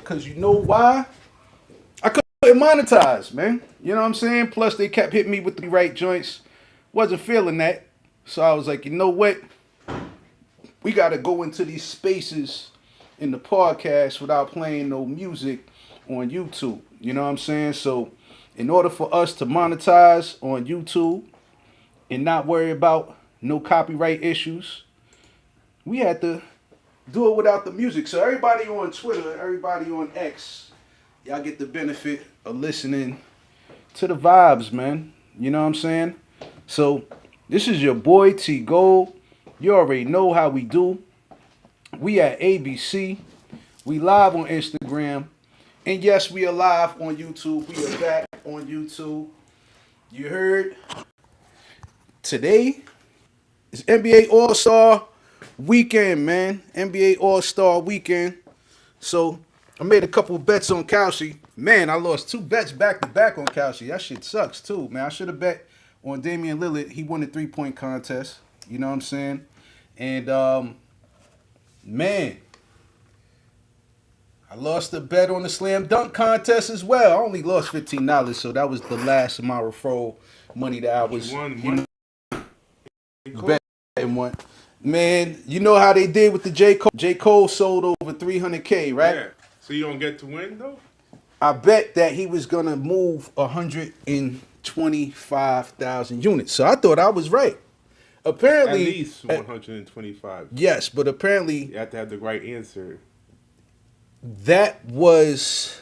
because you know why? I couldn't monetize, man. You know what I'm saying? Plus, they kept hitting me with the right joints. Wasn't feeling that. So I was like, you know what? We got to go into these spaces in the podcast without playing no music on YouTube. You know what I'm saying? So, in order for us to monetize on YouTube and not worry about no copyright issues, we had to do it without the music. So, everybody on Twitter, everybody on X, y'all get the benefit of listening to the vibes, man. You know what I'm saying? So, this is your boy T Gold. You already know how we do. We at ABC. We live on Instagram. And yes, we are live on YouTube. We are back on YouTube. You heard? Today is NBA All-Star Weekend, man. NBA All-Star Weekend. So, I made a couple bets on Kalshi. Man, I lost 2 bets back to back on Kalshi. That shit sucks, too, man. I should have bet on Damian Lillard. He won the 3-point contest. You know what I'm saying? And, man, I lost a bet on the slam dunk contest as well. I only lost $15, so that was the last of my referral money that I was betting one. Man, you know how they did with the J. Cole. J. Cole sold over 300K, right? Yeah. So you don't get to win, though? I bet that he was going to move 125,000 units. So I thought I was right. Apparently, At least 125. Yes, but apparently You have to have the right answer. that was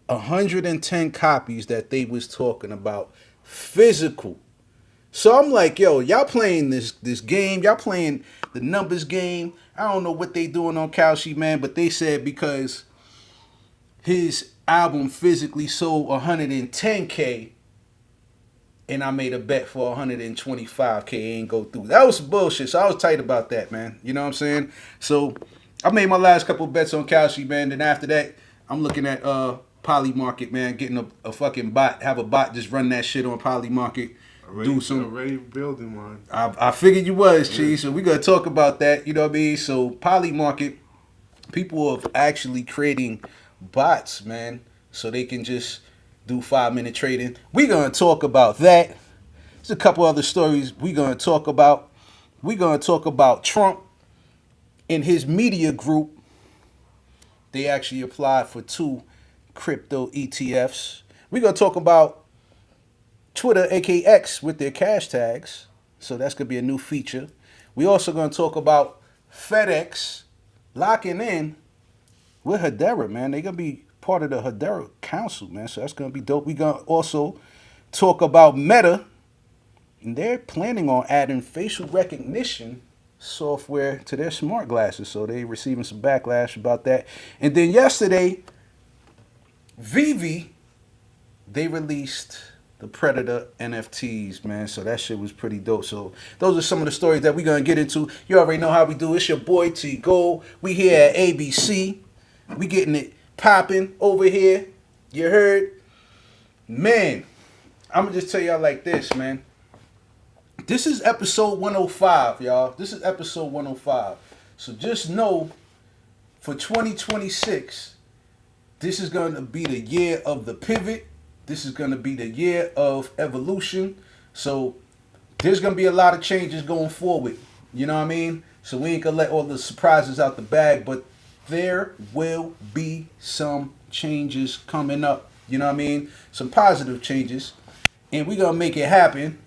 110 copies that they was talking about physical. So I'm like, yo, y'all playing this game, y'all playing the numbers game. I don't know what they doing on Kalshi, man, but they said because his album physically sold 110K and I made a bet for 125K, ain't go through. That was some bullshit. So I was tight about that, man. You know what I'm saying? So I made my last couple bets on Kalshi, man. Then after that, I'm looking at Poly Market, man, getting a fucking bot, have a bot just run that shit on Poly Market. Already building one. I figured you was, Cheese. So we gonna talk about that. You know what I mean? So Poly Market, people are actually creating bots, man, so they can just do 5-minute trading. We gonna talk about that. There's a couple other stories we gonna talk about. We gonna talk about Trump and his media group. They actually applied for 2 crypto ETFs. We gonna talk about Twitter, aka X, with their cash tags. So that's gonna be a new feature. We also gonna talk about FedEx locking in with Hedera, man. They gonna be part of the Hedera Council, man. So that's gonna be dope. We gonna also talk about Meta, and they're planning on adding facial recognition software to their smart glasses. So they receiving some backlash about that. And then yesterday, Vivi, they released the Predator NFTs, man. So that shit was pretty dope. So those are some of the stories that we're gonna get into. You already know how we do. It's your boy T Gold. We here at ABC. We getting it popping over here. You heard? Man, I'm gonna just tell y'all like this, man. This is episode 105, y'all. This is episode 105. So just know for 2026, this is going to be the year of the pivot. This is going to be the year of evolution. So there's going to be a lot of changes going forward. You know what I mean? So we ain't going to let all the surprises out the bag, but there will be some changes coming up. You know what I mean? Some positive changes. And we're going to make it happen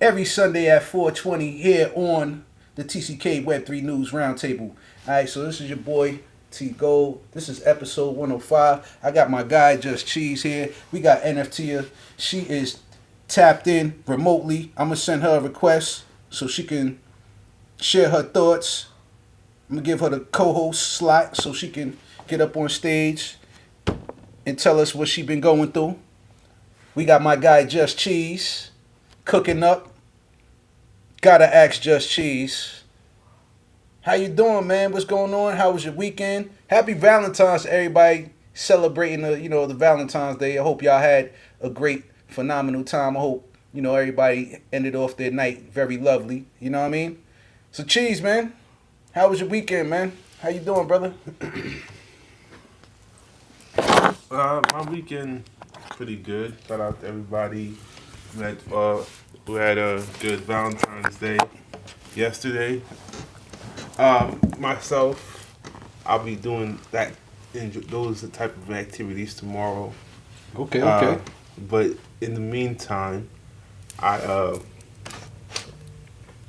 every Sunday at 4:20 here on the TCK Web3 News Roundtable. All right, so this is your boy T Gold. This is episode 105. I got my guy Just Cheese here. We got NFT. She is tapped in remotely. I'm gonna send her a request so she can share her thoughts. I'm gonna give her the co-host slot so she can get up on stage and tell us what she been going through. We got my guy Just Cheese cooking up. Gotta ask Just Cheese. How you doing, man? What's going on? How was your weekend? Happy Valentine's to everybody celebrating the Valentine's Day. I hope y'all had a great, phenomenal time. I hope, everybody ended off their night very lovely. You know what I mean? So Cheese, man, how was your weekend, man? How you doing, brother? My weekend pretty good. Shout out to everybody who had a good Valentine's Day yesterday. Myself, I'll be doing that. Those are the type of activities tomorrow. Okay, Uh, okay. but in the meantime, I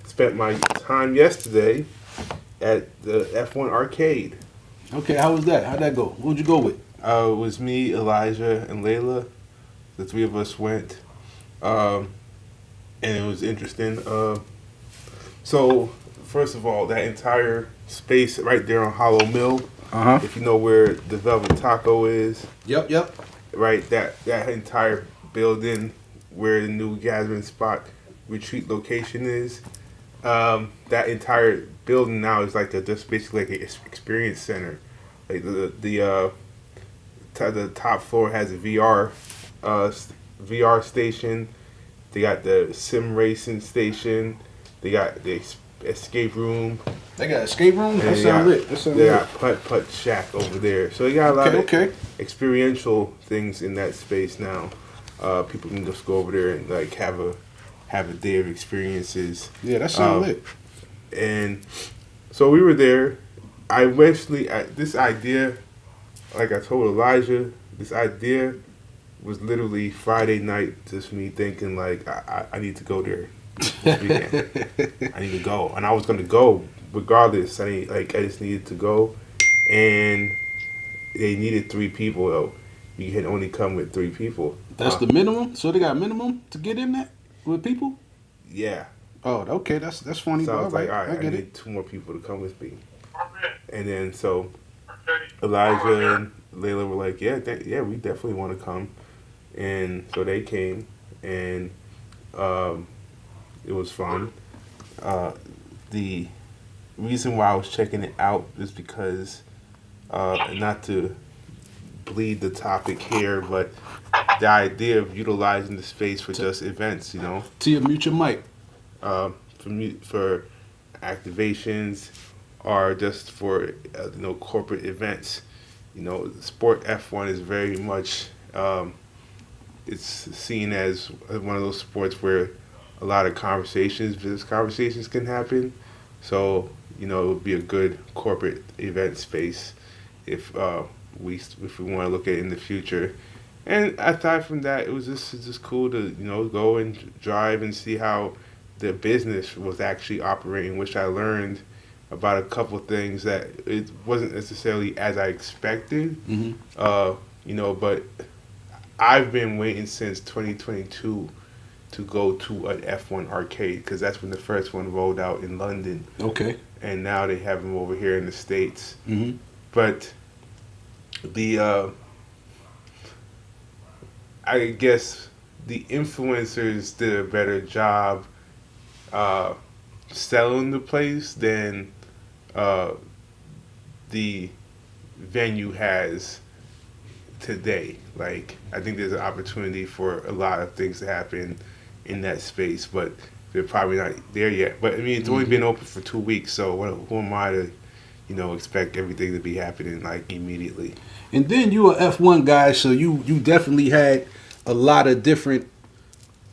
spent my time yesterday at the F1 arcade. Okay, how was that? How'd that go? Who'd you go with? It was me, Elijah, and Layla. The three of us went, um, and it was interesting. So, first of all, that entire space right there on Hollow Mill, Uh huh. if you know where the Velvet Taco is, Yep, yep. right, that entire building where the new gathering spot retreat location is, that entire building now is like just basically like an experience center. Like the top floor has a VR station. They got the sim racing station. They got the escape room. They got escape room? And That sound lit. That sound they lit. got putt shack over there. So they got a lot Okay, of okay. experiential things in that space now. People can just go over there and like have a day of experiences. Yeah, that sound Um, lit. And so we were there. I eventually, this idea, like I told Elijah, this idea was literally Friday night, just me thinking like I need to go there this weekend. I need to go, and I was gonna go regardless. I just needed to go, and they needed 3 people though. You can only come with 3 people. That's the minimum? So they got minimum to get in that with people? Yeah. Oh, okay. That's funny. So but I was like, all right, I get need it. 2 more people to come with me. And then so Elijah and Layla were like, yeah, we definitely want to come. And so they came, and it was fun. The reason why I was checking it out is because, not to bleed the topic here, but the idea of utilizing the space for just events, Tia, mute your mic. for activations or just for corporate events. Sport F1 is very much it's seen as one of those sports where a lot of business conversations can happen. So it would be a good corporate event space if we want to look at it in the future. And aside from that, it was just cool to go and drive and see how the business was actually operating, which I learned about a couple things that it wasn't necessarily as I expected. But I've been waiting since 2022 to go to an F1 arcade because that's when the first one rolled out in London. Okay. And now they have them over here in the States. Mm-hmm. But I guess the influencers did a better job selling the place than the venue has today. Like, I think there's an opportunity for a lot of things to happen in that space, but they're probably not there yet. But I mean, it's only been open for 2 weeks, so who am I to, expect everything to be happening like immediately? And then you were F1 guy, so you definitely had a lot of different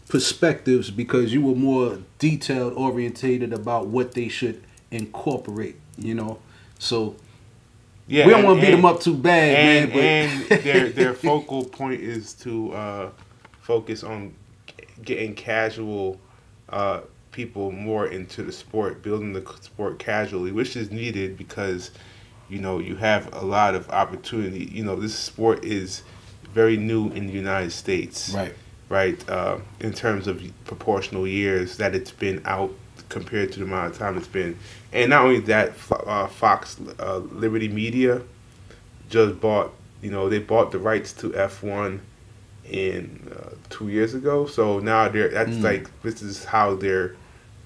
perspectives because you were more detailed orientated about what they should incorporate, So Yeah, we don't want to beat them up too bad, and but their focal point is to focus on getting casual people more into the sport, building the sport casually, which is needed because you have a lot of opportunity. This sport is very new in the United States, right? In terms of proportional years that it's been out compared to the amount of time it's been, and not only that, Fox Liberty Media just bought, they bought the rights to F1 in 2 years ago. So now this is how they're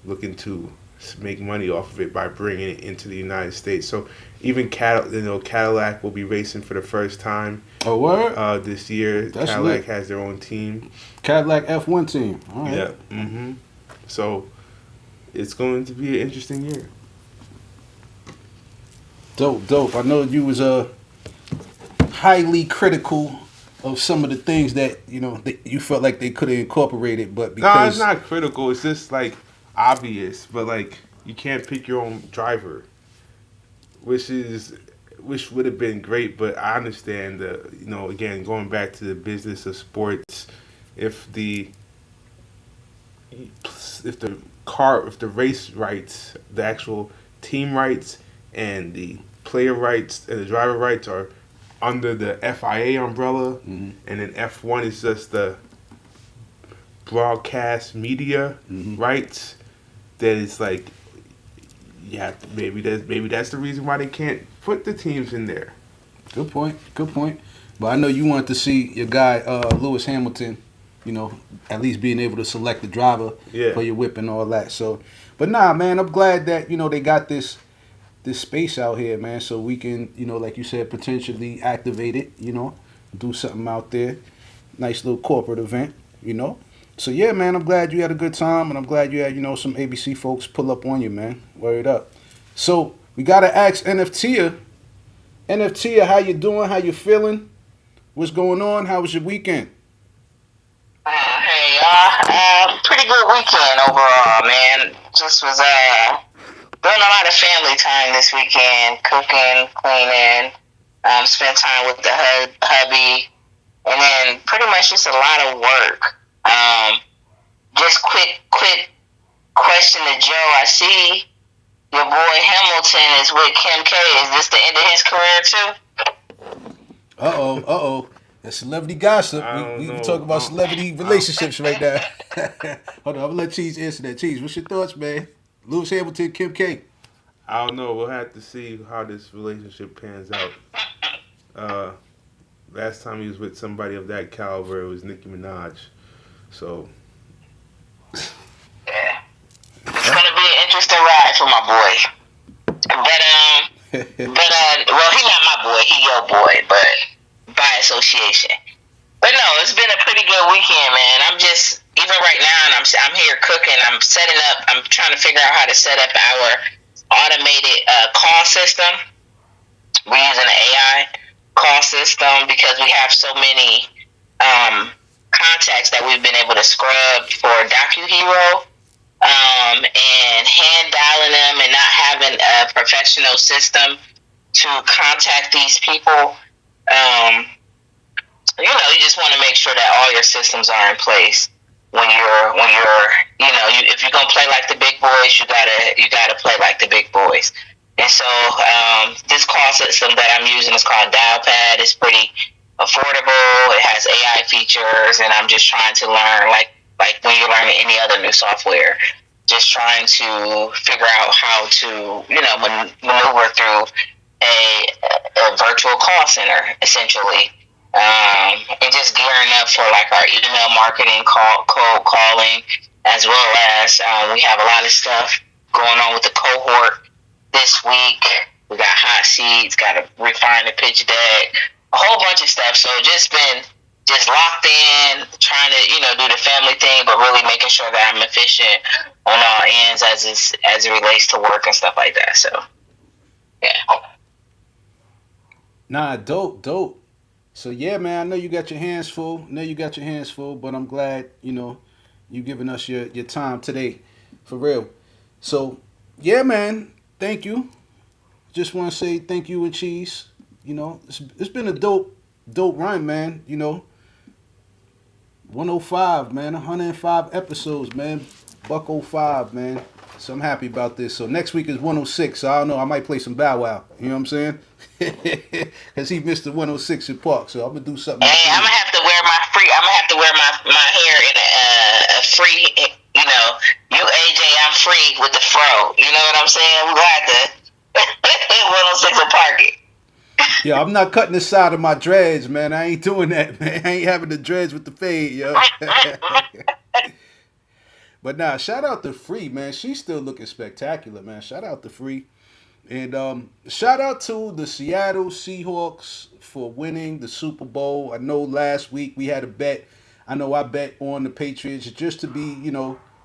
looking to make money off of it by bringing it into the United States. So even Cadillac will be racing for the first time. Oh, word? This year. That's Cadillac lit. has their own team. Cadillac F1 team. All right. Yeah. Mm-hmm. So it's going to be an interesting year. Dope. I know you was highly critical of some of the things that that you felt like they could have incorporated, but No, it's because not critical. It's just like obvious, but like you can't pick your own driver, which is which would have been great. But I understand that again going back to the business of sports, if the if the race rights, the actual team rights, and the player rights and the driver rights are under the FIA umbrella, Mhm. and then F1 is just the broadcast media Mhm. rights, then it's like yeah, maybe that's the reason why they can't put the teams in there. Good point. Good point. But I know you want to see your guy Lewis Hamilton, at least being able to select the driver Yeah. for your whip and all that. So, but nah, man, I'm glad that they got this space out here, man, so we can like you said, potentially activate it. Do something out there. Nice little corporate event. So yeah, man, I'm glad you had a good time, and I'm glad you had some ABC folks pull up on you, man. Word up. So we gotta ask NFT, how you doing? How you feeling? What's going on? How was your weekend? Hey, pretty good weekend overall, man. Just was doing a lot of family time this weekend, cooking, cleaning, spent time with the hubby, and then pretty much just a lot of work. Um, just quick question to Joe. I see your boy Hamilton is with Kim K. Is this the end of his career too? Uh oh. That's celebrity gossip. I We don't we talk know. about celebrity relationships right now. Hold on, I'm gonna let Cheese answer that. Cheese, what's your thoughts, man? Lewis Hamilton, Kim K. I don't know. We'll have to see how this relationship pans out. Uh, Last time he was with somebody of that caliber, it was Nicki Minaj. So Yeah, it's gonna be an interesting ride for my boy. Well, he not my boy, he your boy, but by association. But no, it's been a pretty good weekend, man. I'm just even right now, and I'm here cooking. I'm setting up. I'm trying to figure out how to set up our automated call system. We're using an AI call system because we have so many contacts that we've been able to scrub for DocuHero. And hand dialing them and not having a professional system to contact these people. Um, you just want to make sure that all your systems are in place if you're gonna play like the big boys, you gotta play like the big boys. And so this call system that I'm using is called Dialpad. It's pretty affordable. It has AI features, and I'm just trying to learn like when you're learning any other new software, just trying to figure out how to maneuver through a virtual call center essentially. And just gearing up for like our email marketing, cold calling, as well as we have a lot of stuff going on with the cohort this week. We got hot seats, got to refine the pitch deck, a whole bunch of stuff. So just been just locked in, trying to do the family thing, but really making sure that I'm efficient on all ends as it relates to work and stuff like that. So yeah. Nah, dope. So yeah, man, I know you got your hands full. But I'm glad, you giving us your time today. For real. So yeah, man, thank you. Just want to say thank you and Cheese. It's been a dope run, man. 105, man, 105 episodes, man. Buck '05, man. So I'm happy about this. So next week is 106. So I don't know. I might play some Bow Wow. You know what I'm saying? Because he missed the 106 in Park. So I'm gonna do something. Hey, I'm gonna have to wear my free. I'm gonna have to wear my hair in a free. You AJ, I'm free with the fro. You know what I'm saying? We gonna have to 106 and park it. Yeah, I'm not cutting the side of my dreads, man. I ain't doing that, man. I ain't having the dreads with the fade, yo. But nah, shout out to Free, man. She's still looking spectacular, man. Shout out to Free. And shout out to the Seattle Seahawks for winning the Super Bowl. I know last week we had a bet. I know I bet on the Patriots just to be,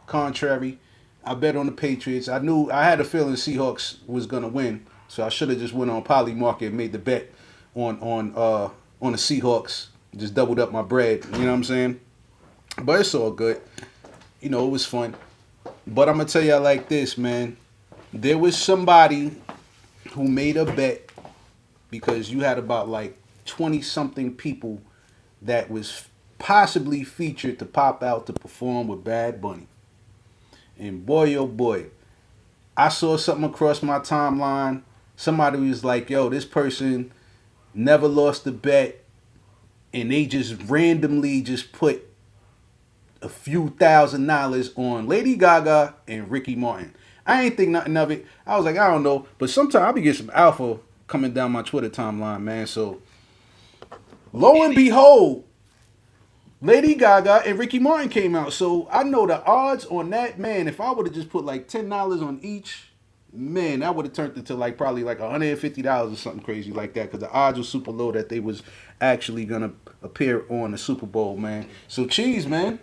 contrary. I bet on the Patriots. I had a feeling Seahawks was gonna win, so I should have just went on Poly Market and made the bet on the Seahawks. just doubled up my bread. You know what I'm saying? But it's all good. You know, it was fun. But I'm gonna tell y'all like this, man. There was somebody who made a bet because you had about like 20 something people that was possibly featured to pop out to perform with Bad Bunny. And boy, oh boy, I saw something across my timeline. Somebody was like, yo, this person never lost a bet, and they just randomly just put a few $1,000s on Lady Gaga and Ricky Martin. I ain't think nothing of it. I was like, I don't know. But sometimes I be getting some alpha coming down my Twitter timeline, man. So lo and behold, Lady Gaga and Ricky Martin came out. So I know the odds on that, man, if I would have just put like $10 on each, man, that would have turned into like probably like $150 or something crazy like that. Because the odds were super low that they was actually going to appear on the Super Bowl, man. So Cheese, man.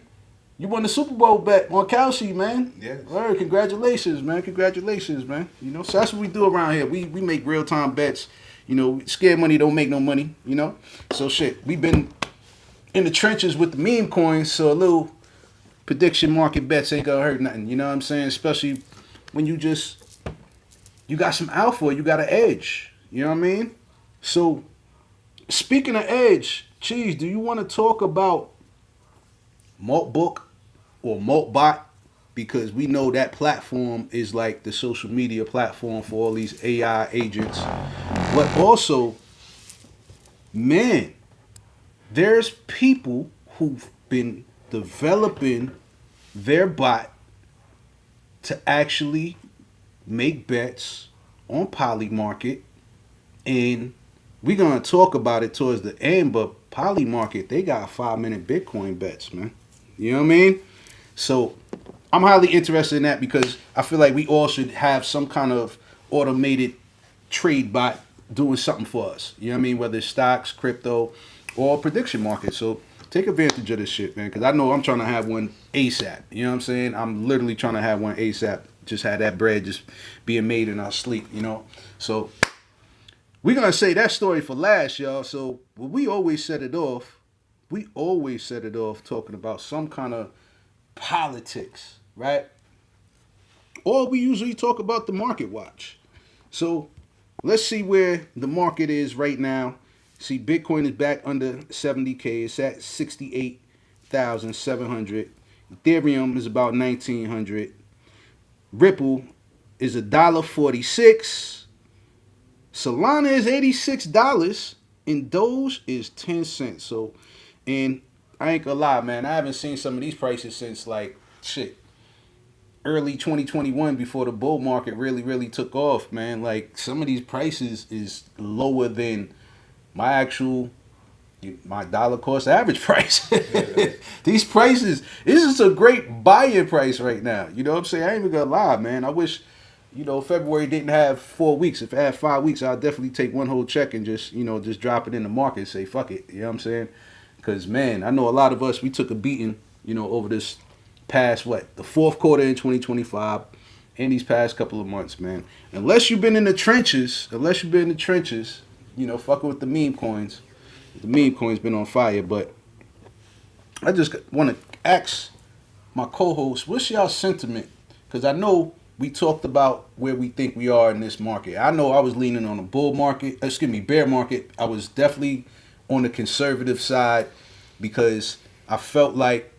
You won the Super Bowl bet on Kelsey, man. Yes. Word, congratulations, man. Congratulations, man. You know, so that's what we do around here. We make real time bets. You know, scared money don't make no money, you know? So shit, we've been in the trenches with the meme coins, so a little prediction market bets ain't gonna hurt nothing, you know what I'm saying? Especially when you got some alpha, you got an edge. You know what I mean? So speaking of edge, Cheese, do you want to talk about Maltbook or Maltbot, because we know that platform is like the social media platform for all these AI agents. But also, man, there's people who've been developing their bot to actually make bets on Polymarket, and we're gonna talk about it towards the end. But Polymarket, they got 5-minute Bitcoin bets, man. You know what I mean? So I'm highly interested in that because I feel like we all should have some kind of automated trade bot doing something for us. You know what I mean? Whether it's stocks, crypto, or prediction market. So take advantage of this shit, man, because I know I'm trying to have one ASAP. You know what I'm saying? I'm literally trying to have one ASAP. Just had that bread just being made in our sleep, you know? So we're going to say that story for last, y'all. So we always set it off talking about some kind of politics, right? Or we usually talk about the market watch. So let's see where the market is right now. See, Bitcoin is back under 70K. It's at 68,700. Ethereum is about 1,900. Ripple is $1.46. Solana is $86. And Doge is 10 cents. So, and I ain't gonna lie, man, I haven't seen some of these prices since like early 2021, before the bull market really took off, man. Like some of these prices is lower than my dollar cost average price. These prices, this is a great buying price right now. You know what I'm saying? I ain't even gonna lie, man. I wish, February didn't have 4 weeks. If it had 5 weeks, I'd definitely take one whole check and just drop it in the market and say, fuck it. You know what I'm saying? Because, man, I know a lot of us, we took a beating, over this past, the fourth quarter in 2025 and these past couple of months, man. Unless you've been in the trenches, fucking with the meme coins. The meme coin's been on fire, but I just want to ask my co-host, what's y'all sentiment? Because I know we talked about where we think we are in this market. I know I was leaning on the bear market. I was definitely on the conservative side because I felt like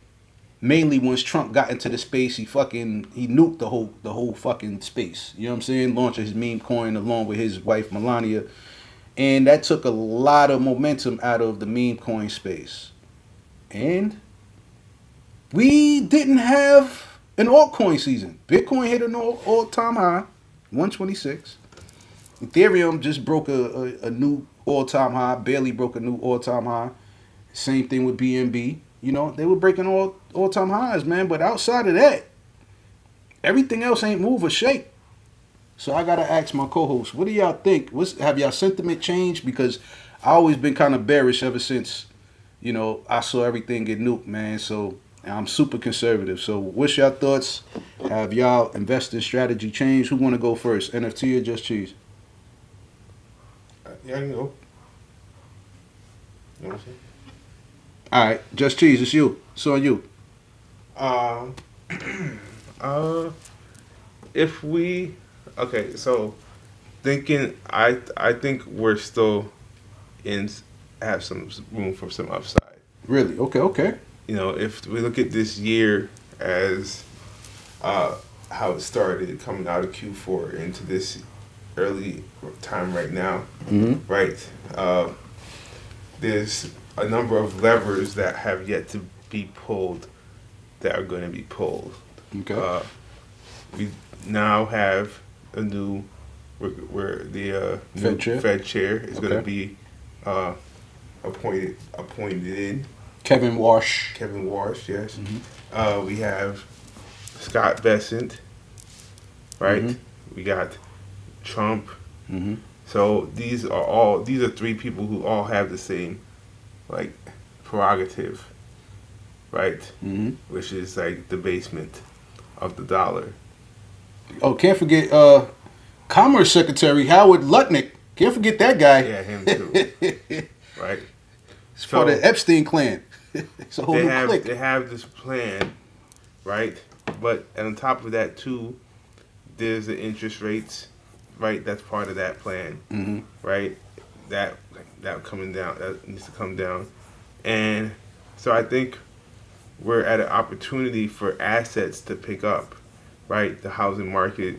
mainly once Trump got into the space, he nuked the whole fucking space. You know what I'm saying? Launching his meme coin along with his wife Melania. And that took a lot of momentum out of the meme coin space. And we didn't have an altcoin season. Bitcoin hit an all-time high, 126. Ethereum just broke a new all-time high, barely broke a new all-time high. Same thing with BNB. They were breaking all-time highs, man. But outside of that, everything else ain't move or shake. So I gotta ask my co-host, what do y'all think? Have y'all sentiment changed? Because I always been kind of bearish ever since, I saw everything get nuked, man. So I'm super conservative. So what's y'all thoughts? Have y'all investing strategy changed? Who want to go first? NFT or just Cheese? Yeah, I can go. You know what I'm saying? All right, Just Cheese, it's you. It's on you. Um, uh, if we, okay, so thinking, I think we're still in have some room for some upside. Really? Okay, okay. You know, if we look at this year as uh, how it started coming out of Q4 into this early time right now, Mm-hmm. right? There's a number of levers that have yet to be pulled that are going to be pulled. Okay. We now have a new where the new Fed chair? Fed chair is going to Okay. be uh, appointed in Kevin Wash. Kevin Walsh. Yes. Mm-hmm. We have Scott Bessent, right? Mm-hmm. We got Trump. Mm-hmm. So these are three people who all have the same like prerogative, right? Mm-hmm. Which is like the basement of the dollar. Oh, can't forget Commerce Secretary Howard Lutnick. Can't forget that guy. Yeah, him too. Right? It's part of the Epstein clan. It's a whole new clique. They have this plan, right? But on top of that too, there's the interest rates, right? That's part of that plan, Mm-hmm. right? That coming down, that needs to come down, and so I think we're at an opportunity for assets to pick up, right? The housing market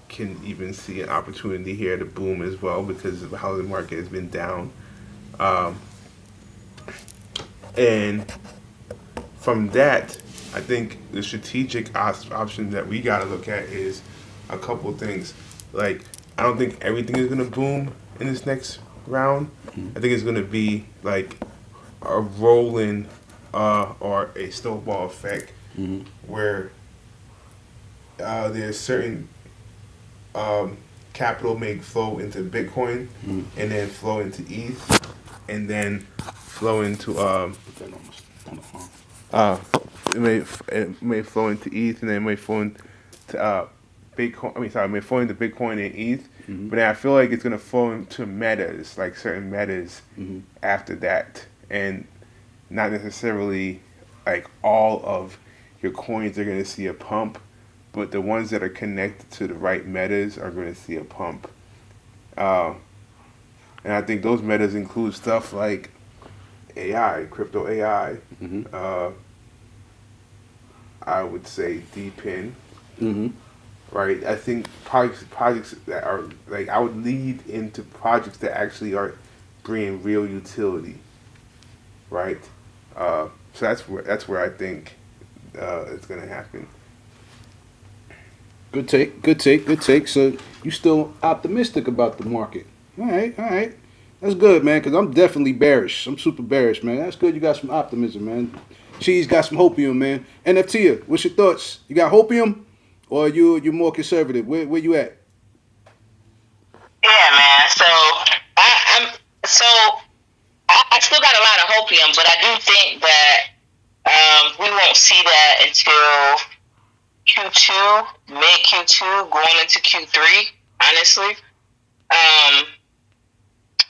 can even see an opportunity here to boom as well because the housing market has been down, and from that, I think the strategic option that we got to look at is a couple of things. Like, I don't think everything is going to boom in this next round. I think it's going to be like a rolling or a snowball effect Mm-hmm. where there's certain capital may flow into Bitcoin Mm-hmm. and then flow into ETH and then flow into Put that on the phone. it may flow into ETH and then it may flow into Bitcoin. I mean, sorry, it may flow into Bitcoin and ETH, Mm-hmm. but then I feel like it's gonna flow into metas, like certain metas Mm-hmm. after that, and not necessarily like all of your coins are gonna see a pump, but the ones that are connected to the right metas are gonna see a pump. Uh, and I think those metas include stuff like AI, crypto AI. Mm-hmm. I would say DPIN, Mm-hmm. right? I think projects that are like I would lead into projects that actually are bringing real utility, right? So that's where I think it's gonna happen. Good take. Good take. Good take. So you still optimistic about the market? All right. All right. That's good, man. Because I'm definitely bearish. I'm super bearish, man. That's good. You got some optimism, man. Cheese got some hopium, man. NFT, what's your thoughts? You got hopium, or you more conservative? Where you at? Yeah, man. So I still got a lot of hopium, but I do think that we won't see that until Q2, mid Q2, going into Q3. Honestly,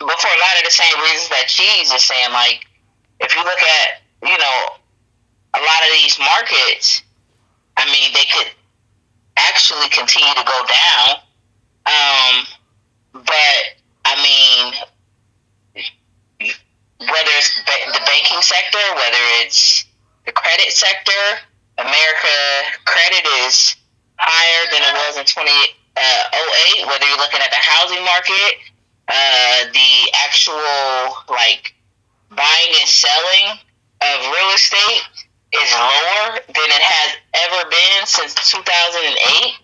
but for a lot of the same reasons that Cheese is saying, like if you look at a lot of these markets, I mean they could actually continue to go down. But I mean, whether it's the banking sector, whether it's the credit sector, America credit is higher than it was in 2008. Whether you're looking at the housing market, the actual like buying and selling of real estate is lower than it has ever been since 2008.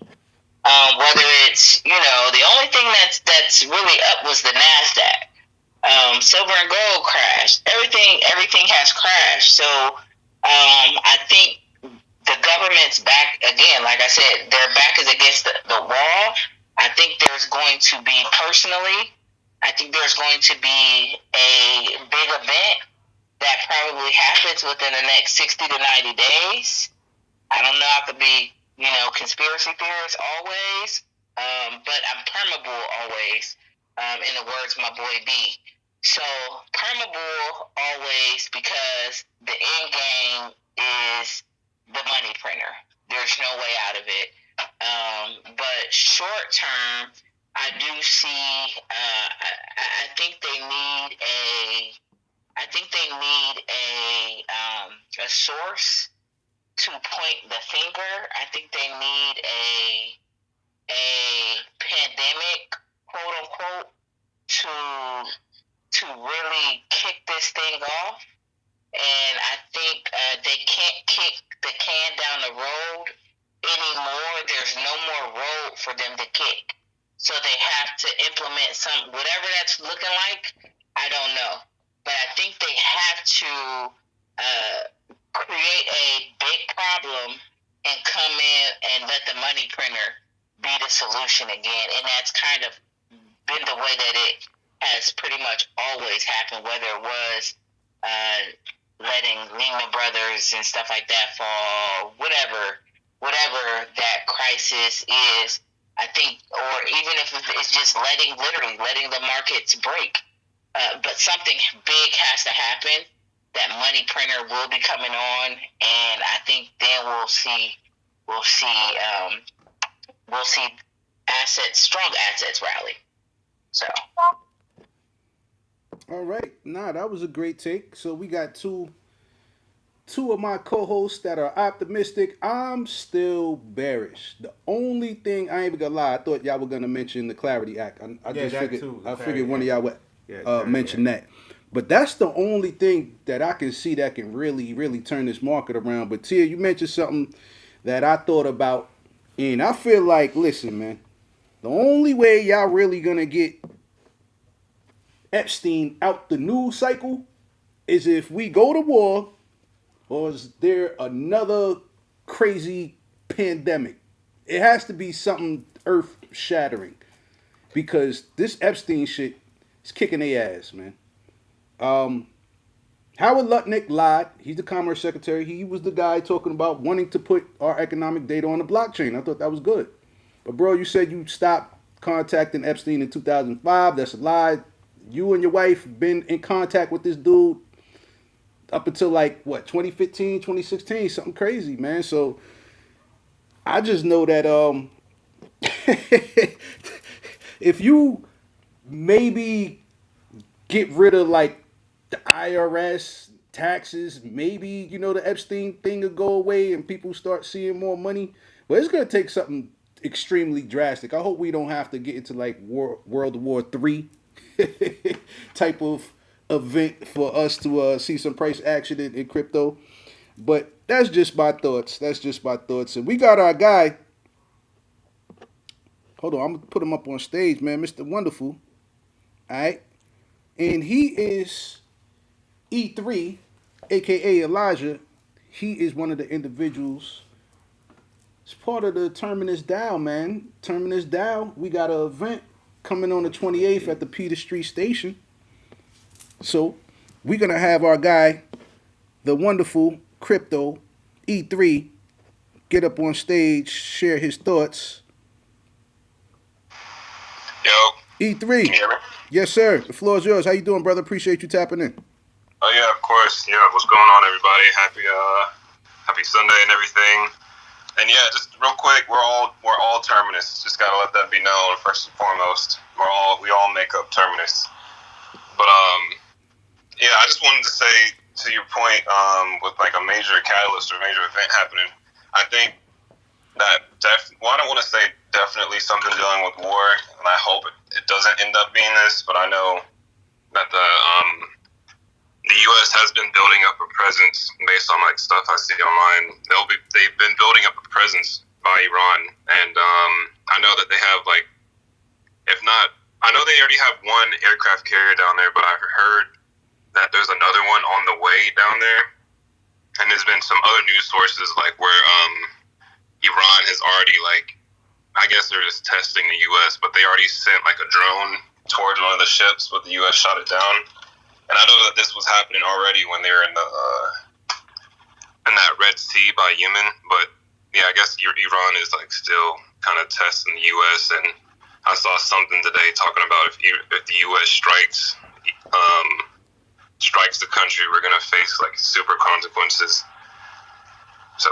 Whether it's the only thing that's really up was the Nasdaq. Silver and gold crashed. Everything has crashed. So I think the government's back again. Like I said, their back is against the wall. I think there's going to be there's going to be a big event that probably happens within the next 60 to 90 days. I don't know. I could be conspiracy theorist always, but I'm permeable always. In the words of my boy B. So permabull always, because the end game is the money printer. There's no way out of it. But short term, I do see. I think they need a. I think they need a source to point the finger. I think they need a pandemic, quote unquote, to really kick this thing off. And I think they can't kick the can down the road anymore. There's no more road for them to kick. So they have to implement some, whatever that's looking like, I don't know. But I think they have to create a big problem and come in and let the money printer be the solution again. And that's kind of been the way that it has pretty much always happened, whether it was letting Lehman Brothers and stuff like that fall, whatever that crisis is. I think, or even if it's just literally letting the markets break. But something big has to happen. That money printer will be coming on, and I think then we'll see strong assets rally. So. All right, that was a great take. So we got two of my co-hosts that are optimistic. I'm still bearish. The only thing, I ain't even gonna lie, I thought y'all were gonna mention the Clarity Act. I figured one of y'all would mention that. But that's the only thing that I can see that can really, really turn this market around. But Tia, you mentioned something that I thought about, and I feel like, listen, man, the only way y'all really gonna get Epstein out the news cycle is if we go to war, or is there another crazy pandemic? It has to be something earth shattering, because this Epstein shit is kicking their ass, man. Howard Lutnick lied. He's the Commerce Secretary. He was the guy talking about wanting to put our economic data on the blockchain. I thought that was good. But bro, you said you stopped contacting Epstein in 2005. That's a lie. You and your wife been in contact with this dude up until 2015, 2016, something crazy, man. So I just know that if you maybe get rid of the IRS taxes, maybe the Epstein thing will go away and people start seeing more money. But it's gonna take something extremely drastic. I hope we don't have to get into World War III type of event for us to see some price action in crypto. But that's just my thoughts. And we got our guy. Hold on, I'm gonna put him up on stage, man. Mr. Wonderful. Alright. And he is E3, aka Elijah. He is one of the individuals. It's part of the Terminus DAO, man. Terminus DAO. We got an event coming on the 28th at the Peter Street Station. So we're gonna have our guy, the wonderful Crypto E3, get up on stage, share his thoughts. Yo. E3. Can you hear me? Yes, sir. The floor is yours. How you doing, brother? Appreciate you tapping in. Oh yeah, of course. Yeah, what's going on, everybody? Happy Sunday and everything. And yeah, just real quick, we're all Terminus. Just gotta let that be known first and foremost. We all make up Terminus. But yeah, I just wanted to say to your point, with a major catalyst or major event happening, I think that I don't want to say definitely something dealing with war, and I hope it doesn't end up being this, but I know that the U.S. has been building up a presence based on stuff I see online. They've been building up a presence by Iran, and I know that they have if not, I know they already have one aircraft carrier down there, but I've heard that there's another one on the way down there, and there's been some other news sources where Iran has already I guess they're just testing the U.S., but they already sent a drone towards one of the ships, but the U.S. shot it down. And I know that this was happening already when they were in that Red Sea by Yemen, but yeah, I guess Iran is still kind of testing the U.S. And I saw something today talking about if the U.S. strikes strikes the country, we're gonna face like super consequences. So,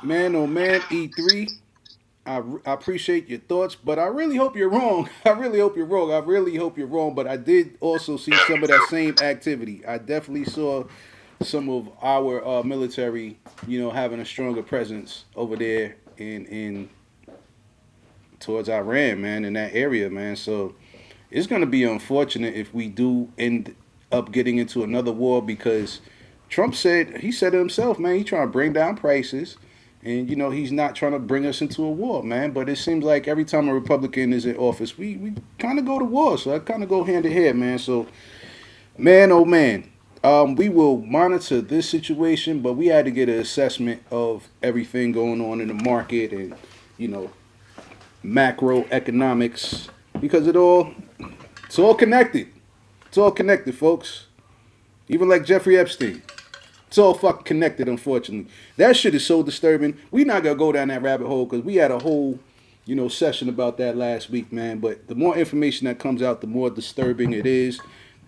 Man, oh man, E3. I appreciate your thoughts, but I really hope you're wrong. I really hope you're wrong. I really hope you're wrong. But I did also see yeah, some me of that too. same activity. I definitely saw some of our military, having a stronger presence over there in towards Iran, man, in that area, man. So it's gonna be unfortunate if we do end up getting into another war because Trump said it himself, man. He's trying to bring down prices, and he's not trying to bring us into a war, man. But it seems like every time a Republican is in office, we kind of go to war. So I kind of go hand in hand, man. So man, oh man. We will monitor this situation, but we had to get an assessment of everything going on in the market and, you know, macroeconomics because it's all connected. It's all connected, folks. Even like Jeffrey Epstein. It's all fucking connected, unfortunately. That shit is so disturbing. We're not gonna go down that rabbit hole because we had a whole, session about that last week, man. But the more information that comes out, the more disturbing it is.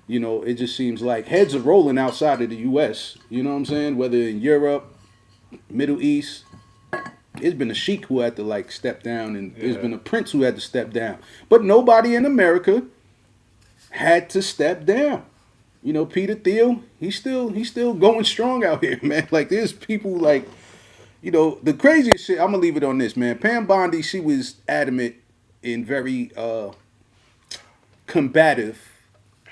It just seems like heads are rolling outside of the US. You know what I'm saying? Whether in Europe, Middle East, it's been a sheik who had to like step down, and there's been a prince who had to step down. But nobody in America had to step down. Peter Thiel, he's still going strong out here, man. Like there's people like, the craziest shit. I'm gonna leave it on this, man. Pam Bondi, she was adamant and very combative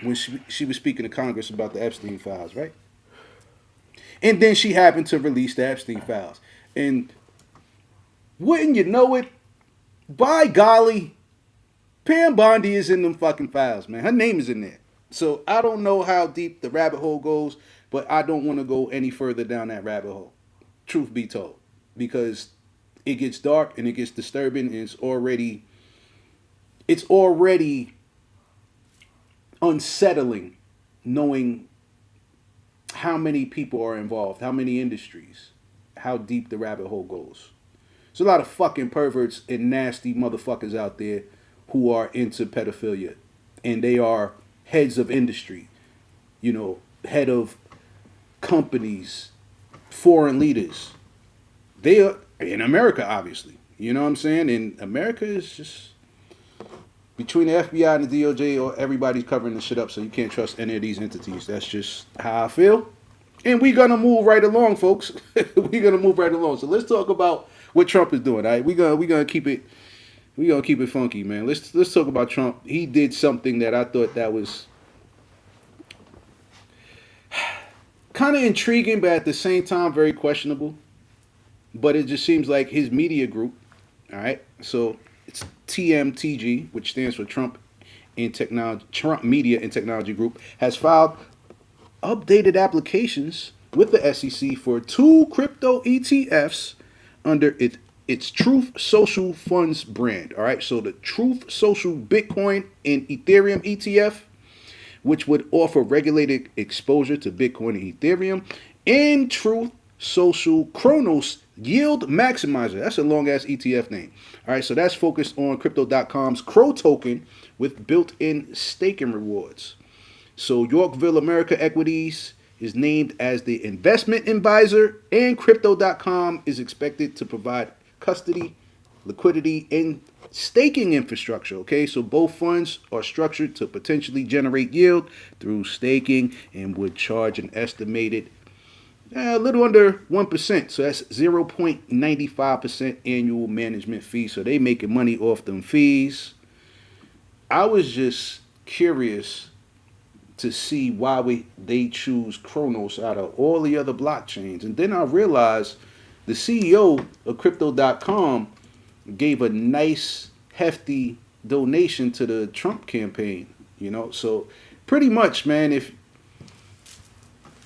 when she was speaking to Congress about the Epstein files, right? And then she happened to release the Epstein files, and wouldn't you know it? By golly, Pam Bondi is in them fucking files, man. Her name is in there. So I don't know how deep the rabbit hole goes, but I don't want to go any further down that rabbit hole. Truth be told, because it gets dark and it gets disturbing, and it's already unsettling knowing how many people are involved, how many industries, how deep the rabbit hole goes. There's a lot of fucking perverts and nasty motherfuckers out there who are into pedophilia, and they are heads of industry, head of companies, foreign leaders. They are in America, obviously. You know what I'm saying? And America is just between the FBI and the DOJ, or everybody's covering the shit up, so you can't trust any of these entities. That's just how I feel. And we're gonna move right along, folks. We're gonna move right along. So let's talk about what Trump is doing. All right, we're gonna keep it funky, man. Let's talk about Trump. He did something that I thought that was kind of intriguing, but at the same time very questionable. But it just seems like his media group, all right. So it's TMTG, which stands for Trump Media and Technology Group, has filed updated applications with the SEC for 2 crypto ETFs under its Truth Social Funds brand. All right, so the Truth Social Bitcoin and Ethereum ETF, which would offer regulated exposure to Bitcoin and Ethereum, and Truth Social Chronos Yield Maximizer. That's a long ass ETF name. All right, so that's focused on Crypto.com's Crow token with built-in staking rewards. So Yorkville America Equities is named as the investment advisor, and Crypto.com is expected to provide custody, liquidity, and staking infrastructure. Okay, so both funds are structured to potentially generate yield through staking and would charge an estimated a little under 1%. So that's 0.95% annual management fee. So they making money off them fees. I was just curious to see why they choose Kronos out of all the other blockchains. And then I realized the CEO of Crypto.com gave a nice, hefty donation to the Trump campaign. So pretty much, man,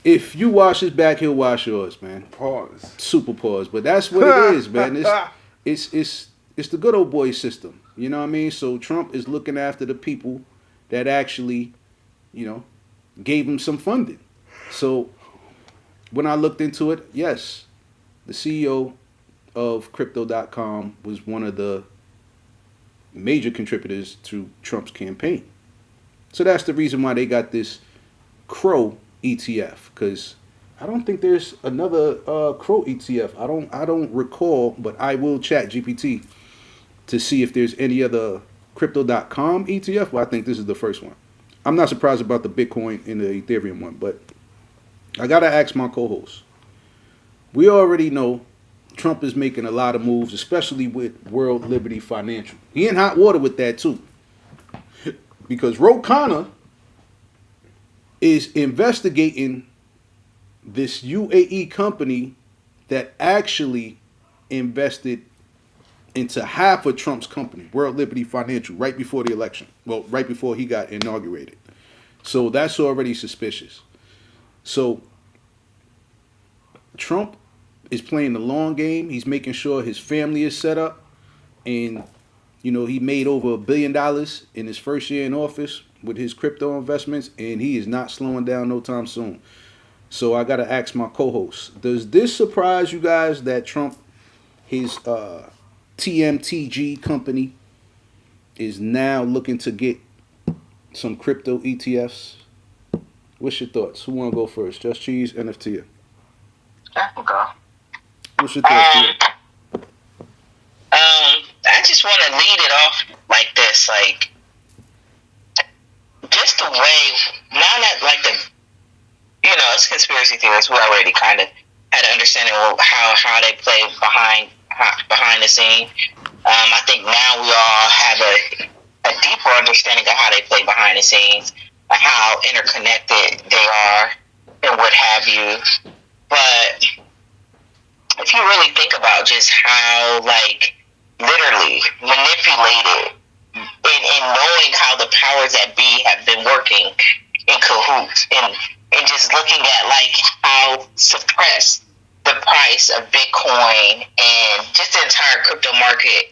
if you wash his back, he'll wash yours, man. Pause. Super pause. But that's what it is, man. It's the good old boy system. You know what I mean? So Trump is looking after the people that actually, gave him some funding. So when I looked into it, yes, the CEO of Crypto.com was one of the major contributors to Trump's campaign. So that's the reason why they got this Crow ETF, because I don't think there's another Crow ETF. I don't recall, but I will chat GPT to see if there's any other crypto.com ETF. Well, I think this is the first one. I'm not surprised about the Bitcoin and the Ethereum one, but I gotta ask my co-host. We already know Trump is making a lot of moves, especially with World Liberty Financial. He in hot water with that too, because Ro Khanna is investigating this UAE company that actually invested into half of Trump's company, World Liberty Financial, right before the election. Well, right before he got inaugurated. So that's already suspicious. So Trump is playing the long game. He's making sure his family is set up. And, you know, he made over $1 billion in his first year in office with his crypto investments, and he is not slowing down no time soon. So I got to ask my co-host, does this surprise you guys that Trump, his TMTG company, is now looking to get some crypto ETFs? What's your thoughts? Who want to go first? Just Cheese, NFT. I can go. What's your thoughts, Tia? I just want to lead it off like this, like just the way now that like the it's conspiracy theorists. We already kind of had an understanding of how they play behind the scene. I think now we all have a deeper understanding of how they play behind the scenes, of how interconnected they are, and what have you. But if you really think about just how, like, literally manipulated in knowing how the powers that be have been working in cahoots, and just looking at, like, how suppressed the price of Bitcoin and just the entire crypto market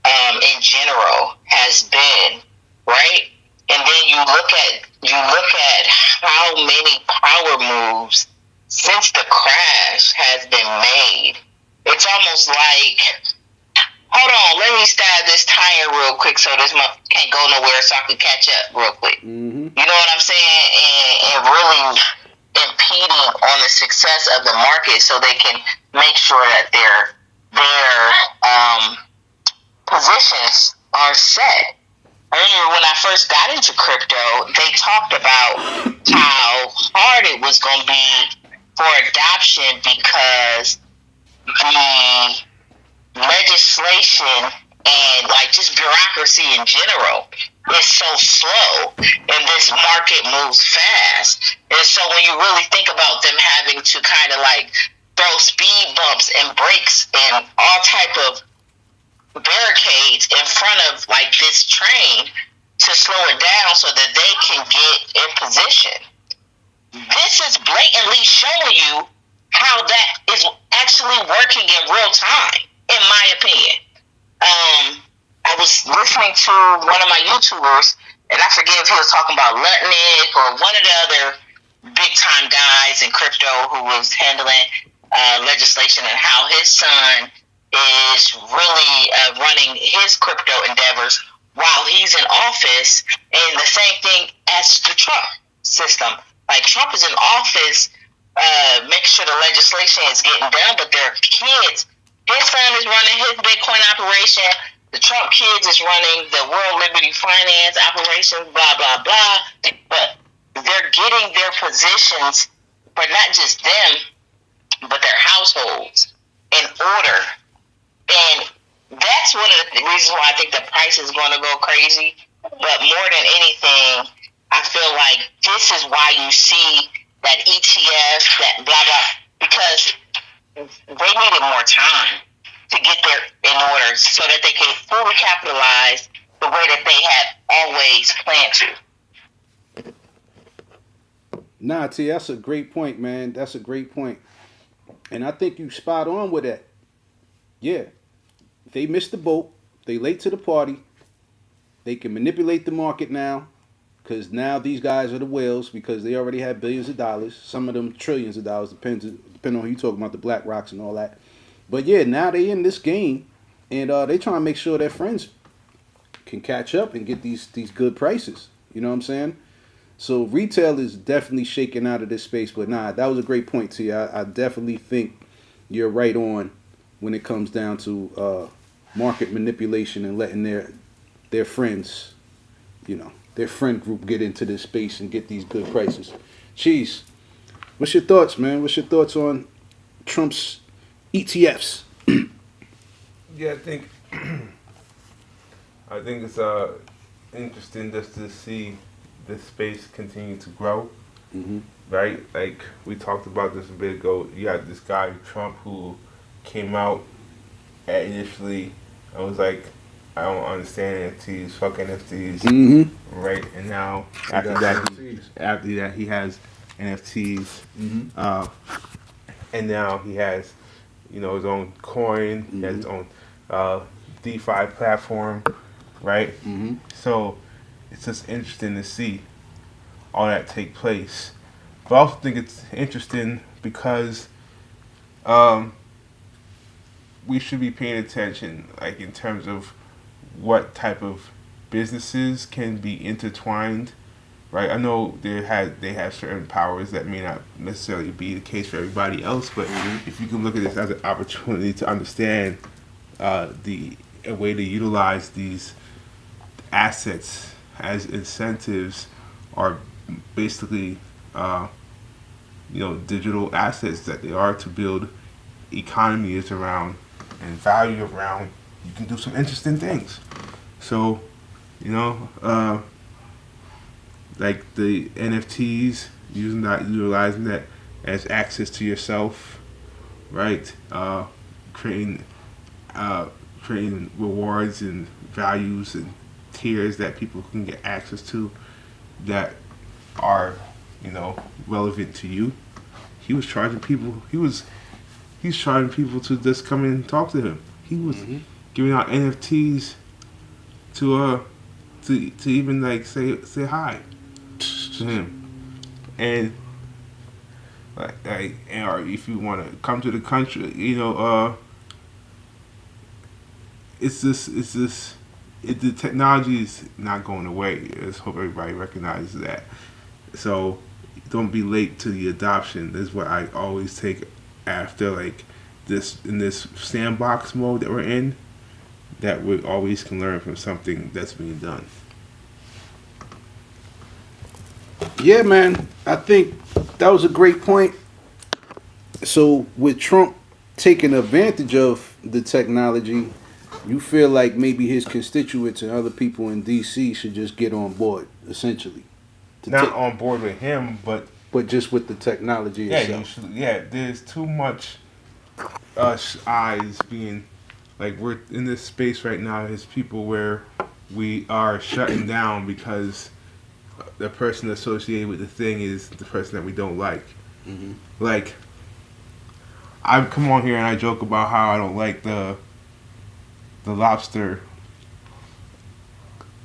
in general has been, right? And then you look at how many power moves since the crash has been made. It's almost like, hold on, let me stab this tire real quick so this can't go nowhere so I can catch up real quick. Mm-hmm. You know what I'm saying? And really impeding on the success of the market so they can make sure that their positions are set. I remember when I first got into crypto, they talked about how hard it was going to be for adoption because the legislation and like just bureaucracy in general is so slow, and this market moves fast. And so when you really think about them having to kind of like throw speed bumps and brakes and all type of barricades in front of like this train to slow it down so that they can get in position, this is blatantly showing you how that is actually working in real time, in my opinion. I was listening to one of my YouTubers, and I forget if he was talking about Lutnick or one of the other big-time guys in crypto who was handling legislation, and how his son is really running his crypto endeavors while he's in office, and the same thing as the Trump system. Like, Trump is in office, making sure the legislation is getting done, but their kids, his son is running his Bitcoin operation, the Trump kids is running the World Liberty Finance operation, blah, blah, blah. But they're getting their positions for not just them, but their households in order. And that's one of the reasons why I think the price is going to go crazy. But more than anything, I feel like this is why you see that ETF, that blah, blah, because they needed more time to get there in order so that they can fully capitalize the way that they had always planned to. Nah, T, that's a great point, man. That's a great point. And I think you spot on with that. Yeah. They missed the boat. They late to the party. They can manipulate the market now because now these guys are the whales because they already have billions of dollars. Some of them trillions of dollars, depending on who you talking about, the Black Rocks and all that. But yeah, now they in this game, and they trying to make sure their friends can catch up and get these good prices. You know what I'm saying? So retail is definitely shaking out of this space. But nah, that was a great point to you. I definitely think you're right on when it comes down to market manipulation and letting their friends, their friend group get into this space and get these good prices. Cheese, what's your thoughts, man? What's your thoughts on Trump's ETFs? Yeah, I think it's interesting just to see this space continue to grow. Mm-hmm. Right? Like we talked about this a bit ago. You had this guy Trump who came out initially. I was like, I don't understand NFTs. Fuck NFTs. Mm-hmm. Right? And now after that he has NFTs. Mm-hmm. And now he has, his own coin. He has his own DeFi platform. Right? Mm-hmm. So it's just interesting to see all that take place. But I also think it's interesting because we should be paying attention, like in terms of what type of businesses can be intertwined, right? I know they have certain powers that may not necessarily be the case for everybody else, but if you can look at this as an opportunity to understand a way to utilize these assets as incentives are basically digital assets that they are to build economies around and value around, you can do some interesting things. So, like the NFTs, utilizing that as access to yourself, right? Creating rewards and values and tiers that people can get access to that are, relevant to you. He's charging people to just come in and talk to him. He was giving out NFTs to even like say hi to him, and or if you want to come to the country, the technology is not going away. I just hope everybody recognizes that. So don't be late to the adoption. This is what I always take after like in this sandbox mode that we're in, that we always can learn from something that's being done. Yeah, man. I think that was a great point. So with Trump taking advantage of the technology, you feel like maybe his constituents and other people in DC should just get on board, essentially. Not on board with him, but just with the technology itself. There's too much eyes being like, we're in this space right now as people where we are shutting down because the person associated with the thing is the person that we don't like. Mm-hmm. Like, I come on here and I joke about how I don't like the lobster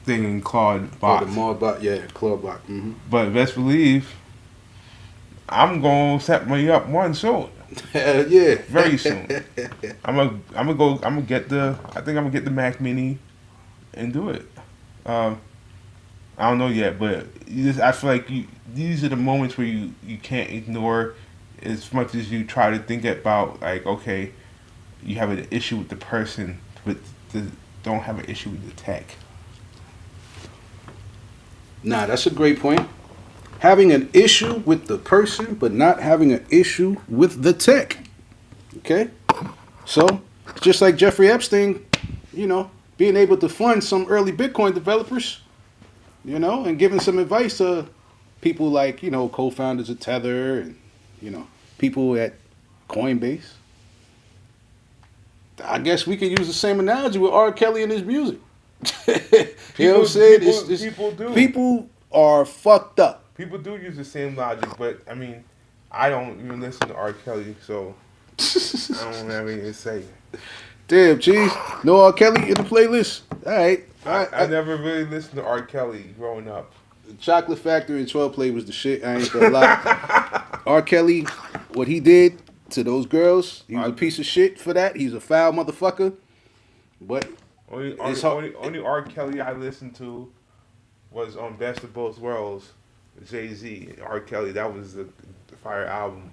thing in Claude Bot. Claude Bot. Mm-hmm. But best believe, I'm gonna set me up one soon. Hell yeah! Very soon. I'm gonna get the Mac Mini and do it. I don't know yet, but I feel like these are the moments where you can't ignore, as much as you try to think about, like, okay, you have an issue with the person, but don't have an issue with the tech. Nah, that's a great point. Having an issue with the person, but not having an issue with the tech. Okay? So, it's just like Jeffrey Epstein, being able to fund some early Bitcoin developers, and giving some advice to people like, co-founders of Tether and, people at Coinbase. I guess we could use the same analogy with R. Kelly and his music. You know what I'm saying? People do. People are fucked up. People do use the same logic, but I mean, I don't even listen to R. Kelly, so I don't have anything to say. Damn, geez. No R. Kelly in the playlist? All right. I never really listened to R. Kelly growing up. Chocolate Factory and 12 Play was the shit. I ain't gonna lie. R. Kelly, what he did to those girls, he was a piece of shit for that. He's a foul motherfucker. But only R. Kelly I listened to was on Best of Both Worlds. Jay-Z, R. Kelly. That was the fire album.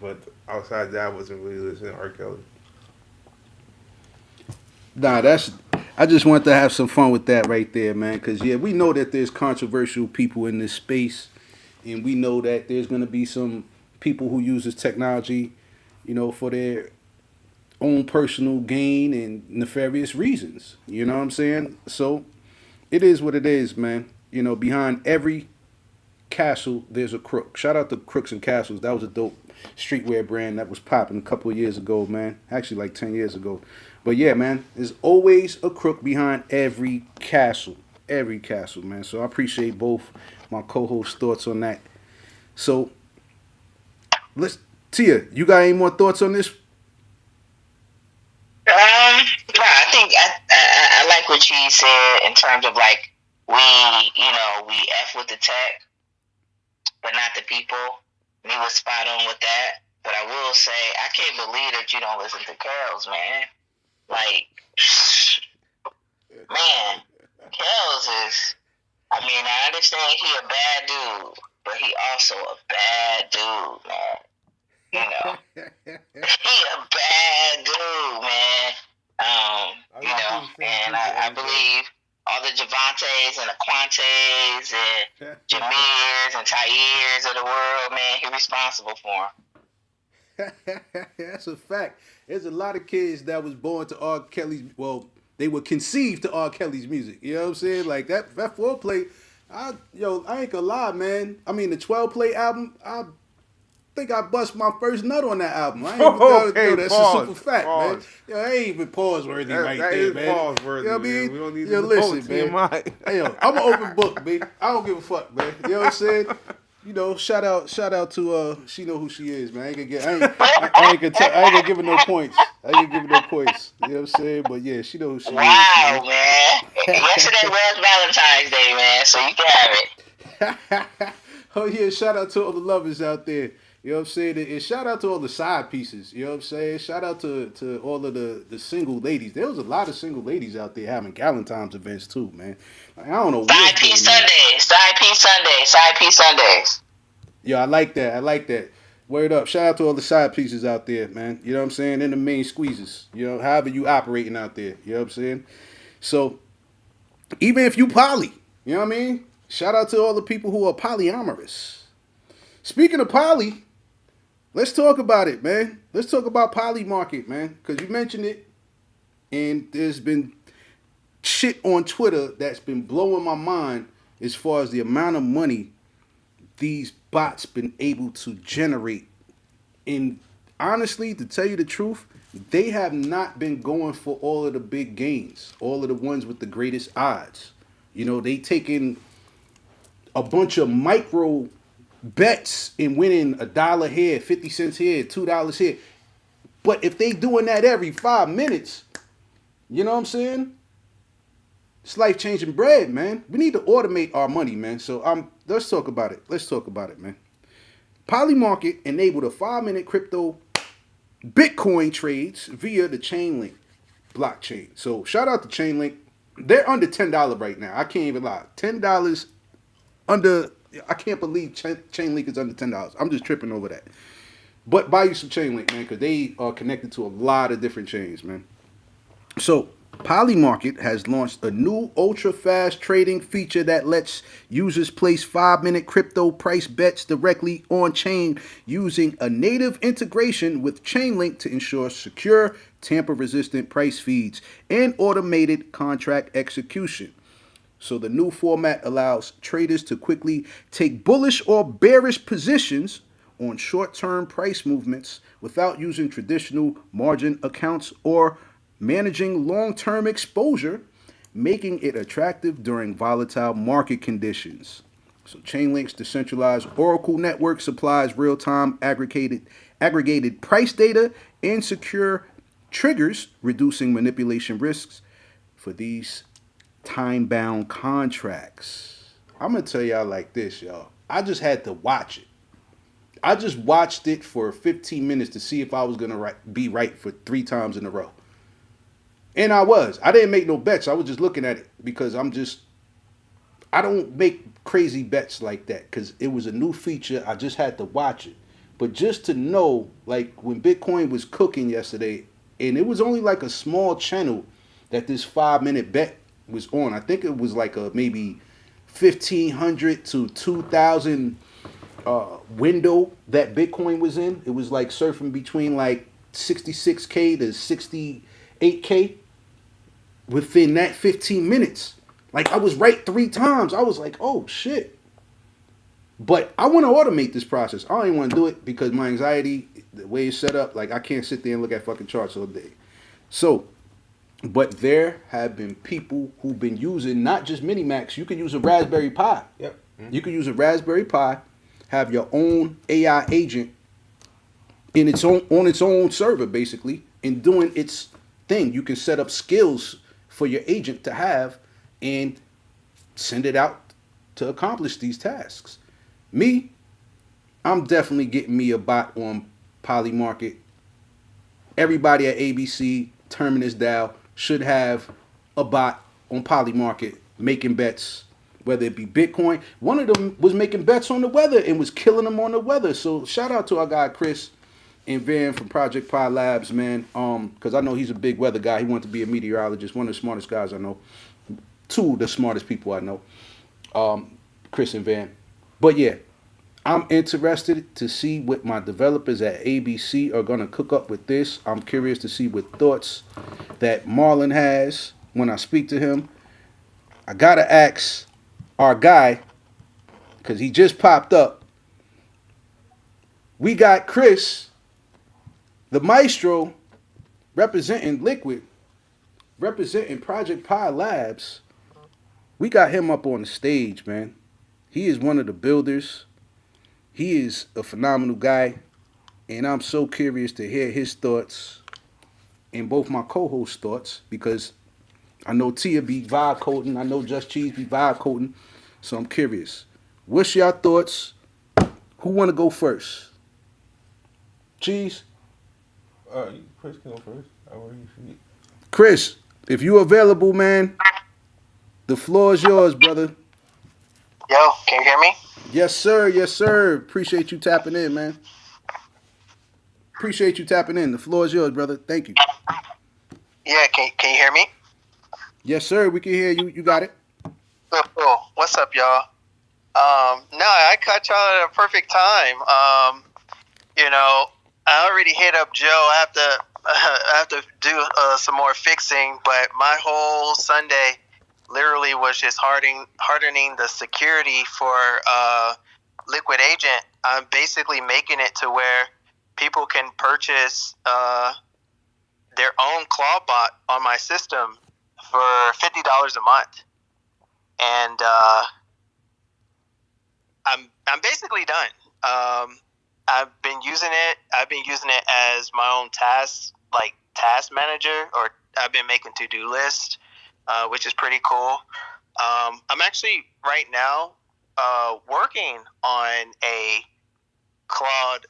But outside that, I wasn't really listening to R. Kelly. Nah, that's. I just want to have some fun with that right there, man. Because yeah, we know that there's controversial people in this space, and we know that there's gonna be some people who use this technology, for their own personal gain and nefarious reasons. You know what I'm saying? So it is what it is, man. Behind every castle, there's a crook. Shout out to Crooks and Castles. That was a dope streetwear brand that was popping a couple of years ago, man. Actually, like 10 years ago. But yeah, man, there's always a crook behind every castle. Every castle, man. So I appreciate both my co-host thoughts on that. So Tia, you got any more thoughts on this? No, I think I like what she said in terms of like we f with the tech, but not the people. And he was spot on with that. But I will say, I can't believe that you don't listen to Kels, man. Like, man, Kels is. I mean, I understand he a bad dude, but he also a bad dude, man. He a bad dude, man. And I believe all the Javantes and the Quantes and Jamirs and Tairs of the world, man, he responsible for him. That's a fact. There's a lot of kids that was born to R. Kelly's. Well, they were conceived to R. Kelly's music. You know what I'm saying? Like that foreplay. I ain't gonna lie, man. I mean, the 12 play album. I think I bust my first nut on that album. I ain't even that's a super fact, man. I ain't even pause worthy right there, man. Pause worthy. You know what I mean? We don't need to listen, man. Hey, I'm an open book, man. I don't give a fuck, man. You know what I'm saying? Shout out to she know who she is, man. I ain't gonna give her no points. I ain't gonna give her no points. You know what I'm saying? But yeah, she know who she is. Wow, man. Yesterday was Valentine's Day, man, so you can have it. Oh yeah, shout out to all the lovers out there. You know what I'm saying? And shout out to all the side pieces. You know what I'm saying? Shout out to all of the single ladies. There was a lot of single ladies out there having Valentine's events too, man. Like, I don't know. Side piece Sundays. Yeah, I like that. Word up. Shout out to all the side pieces out there, man. You know what I'm saying? And the main squeezes. However you operating out there. You know what I'm saying? So, even if you poly, you know what I mean? Shout out to all the people who are polyamorous. Speaking of poly, let's talk about it, man. Let's talk about poly market, man. Because you mentioned it, and there's been shit on Twitter that's been blowing my mind as far as the amount of money these bots been able to generate. And honestly, to tell you the truth, they have not been going for all of the big gains, all of the ones with the greatest odds. They taking a bunch of micro bets and winning $1 here, 50 cents here, $2 here. But if they doing that every 5 minutes, you know what I'm saying? It's life-changing bread, man. We need to automate our money, man. So let's talk about it. Man. Polymarket enabled a 5-minute crypto Bitcoin trades via the Chainlink blockchain. So shout out to Chainlink. They're under $10 right now. I can't even lie. $10 under. I can't believe Chainlink is under $10. I'm just tripping over that. But buy you some Chainlink, man, because they are connected to a lot of different chains, man. So Polymarket has launched a new ultra-fast trading feature that lets users place 5-minute crypto price bets directly on chain using a native integration with Chainlink to ensure secure, tamper-resistant price feeds and automated contract execution. So the new format allows traders to quickly take bullish or bearish positions on short-term price movements without using traditional margin accounts or managing long-term exposure, making it attractive during volatile market conditions. So Chainlink's decentralized Oracle network supplies real-time aggregated price data and secure triggers, reducing manipulation risks for these time-bound contracts. I'm going to tell y'all like this, y'all. I just had to watch it. I just watched it for 15 minutes to see if I was going to be right for 3 times in a row. And I was. I didn't make no bets. I was just looking at it because I'm just I don't make crazy bets like that because it was a new feature. I just had to watch it. But just to know, like when Bitcoin was cooking yesterday, and it was only like a small channel that this 5 minute bet was on. I think it was like a maybe 1,500 to 2,000 window that Bitcoin was in. It was like surfing between like 66K to 68K within that 15 minutes. Like I was right 3 times. I was like, oh shit. But I want to automate this process. I don't even want to do it because my anxiety, the way it's set up, like I can't sit there and look at fucking charts all day. So, but there have been people who've been using not just Minimax. You can use a Raspberry Pi. Yep. Mm-hmm. You can use a Raspberry Pi, have your own AI agent in its own on its own server basically, and doing its thing. You can set up skills for your agent to have and send it out to accomplish these tasks. Me, I'm definitely getting me a bot on Polymarket. Everybody at ABC, Terminus DAO should have a bot on Polymarket making bets, whether it be Bitcoin. One of them was making bets on the weather and was killing them on the weather. So shout out to our guy Chris and Van from Project Pi Labs, man. Because I know he's a big weather guy. He wanted to be a meteorologist, one of the smartest guys I know. Two of the smartest people I know. Chris and Van. But yeah, I'm interested to see what my developers at ABC are going to cook up with this. I'm curious to see what thoughts that Marlon has when I speak to him. I got to ask our guy, because he just popped up. We got Chris, the maestro, representing Liquid, representing Project Pi Labs. We got him up on the stage, man. He is one of the builders. He is a phenomenal guy, and I'm so curious to hear his thoughts and both my co-hosts' thoughts because I know Tia be vibe coding. I know Just Cheese be vibe coding, so I'm curious. What's your thoughts? Who want to go first? Cheese? Chris can go first. However you feel. Chris, if you available, man, the floor is yours, brother. Yo, can you hear me? Yes, sir. Yes, sir. Appreciate you tapping in, man. Appreciate you tapping in. The floor is yours, brother. Thank you. Yeah, can you hear me? Yes, sir. We can hear you. You got it. Cool. What's up, y'all? No, I caught y'all at a perfect time. I already hit up Joe. I have to do some more fixing, but my whole Sunday literally was just hardening the security for Liquid Agent. I'm basically making it to where people can purchase their own claw bot on my system for $50 a month, and I'm basically done. I've been using it as my own task manager, or I've been making to-do lists, which is pretty cool. I'm actually right now working on a Claude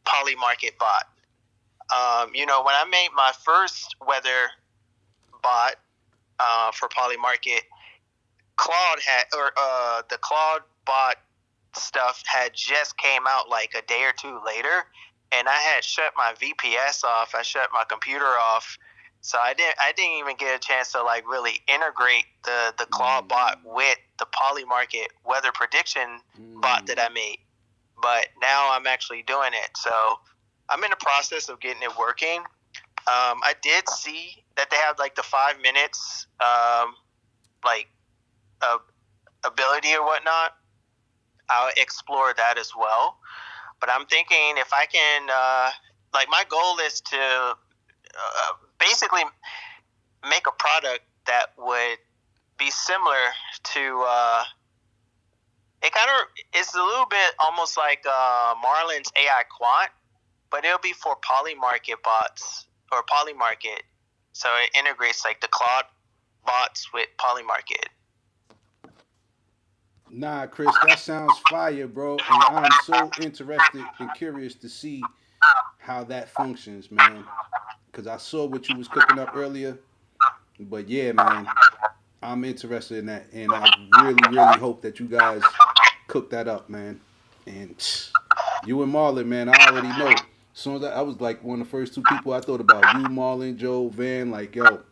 Polymarket bot. When I made my first weather bot for Polymarket, the Claude bot stuff had just came out like a day or two later, and I had shut my VPS off. I shut my computer off, so I didn't even get a chance to like really integrate the Claude bot with the Polymarket weather prediction bot that I made. But now I'm actually doing it, so I'm in the process of getting it working. I did see that they have like the 5 minutes ability or whatnot. I'll explore that as well. But I'm thinking if I can, my goal is to basically make a product that would be similar to, it's a little bit almost like Marlin's AI Quant, but it'll be for Polymarket bots or Polymarket. So it integrates like the Claude bots with Polymarket. Nah, Chris, that sounds fire, bro. And I'm so interested and curious to see how that functions, man. Because I saw what you was cooking up earlier. But yeah, man, I'm interested in that, and I really, really hope that you guys cook that up, man. And you and Marlon, man, I already know. As soon as I was like one of the first two people I thought about, you, Marlon, Joe, Van, like, yo,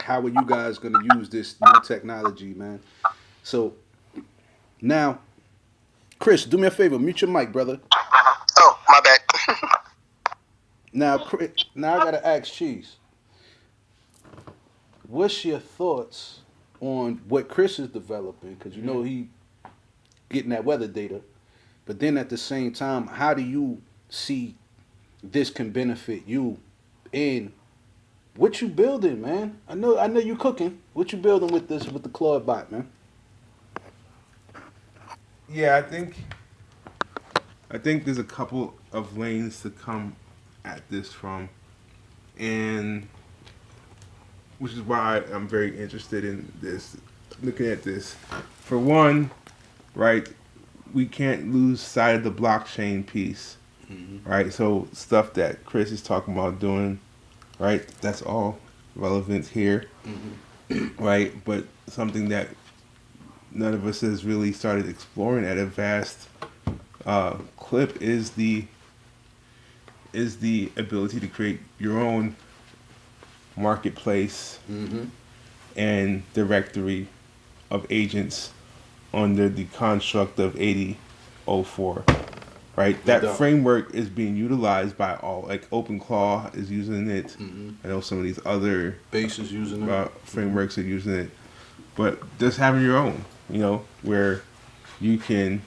how are you guys gonna use this new technology, man? So now, Chris, do me a favor, mute your mic, brother. Oh, my bad. Now, Chris, now I gotta ask Cheese, what's your thoughts on what Chris is developing? Because you know he getting that weather data, but then at the same time, how do you see this can benefit you in what you building, man? I know you cooking. What you building with this with the Claude bot, man? Yeah, I think there's a couple of lanes to come at this from, and which is why I'm very interested in this. Looking at this, for one, right, we can't lose sight of the blockchain piece, right? So stuff that Chris is talking about doing, right? That's all relevant here, right? But something that none of us has really started exploring at a vast clip is the ability to create your own marketplace and directory of agents under the construct of 8004. Right, that framework is being utilized by all. Like OpenClaw is using it. I know some of these other Base is using it. frameworks are using it, but just having your own, where you can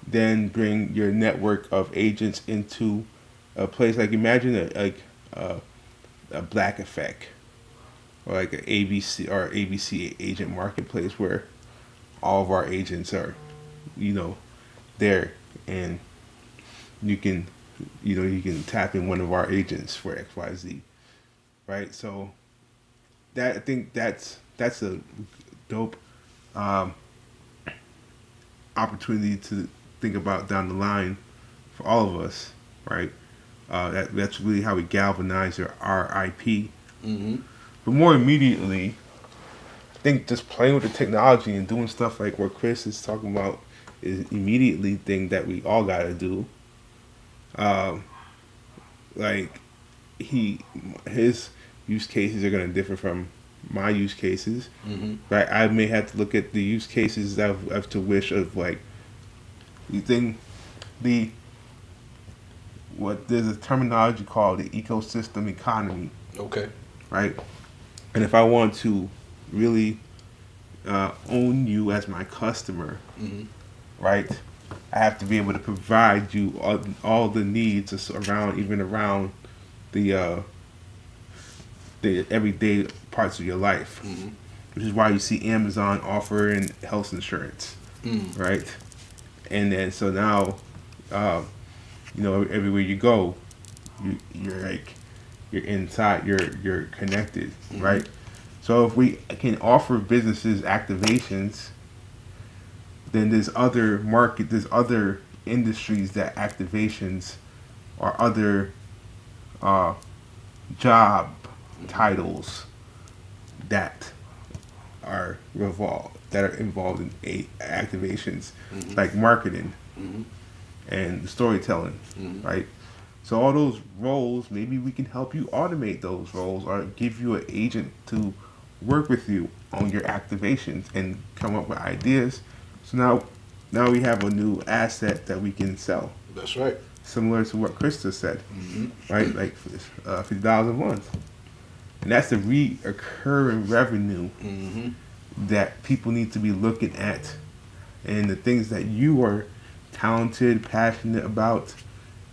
then bring your network of agents into a place like imagine a Black Effect or like an ABC agent marketplace where all of our agents are, there, and you can tap in one of our agents for XYZ, right? So that I think that's a dope opportunity to think about down the line for all of us, right? That's really how we galvanize our IP. But more immediately, I think just playing with the technology and doing stuff like what Chris is talking about is immediately thing that we all got to do. Like his use cases are going to differ from my use cases, right? I may have to look at the use cases that I have to wish of, like, you think there's a terminology called the ecosystem economy, Okay. right? And if I want to really own you as my customer, right, I have to be able to provide you all the needs around the everyday parts of your life, which is why you see Amazon offering health insurance, right? And then so now, everywhere you go, you're inside, you're connected, right? So if we can offer businesses activations, then there's other industries that activations or other job titles that are involved in activations, like marketing and storytelling, right? So all those roles, maybe we can help you automate those roles or give you an agent to work with you on your activations and come up with ideas. So now we have a new asset that we can sell. That's right. Similar to what Krista said, right? Like $50 a month. And that's the reoccurring revenue that people need to be looking at, and the things that you are talented, passionate about,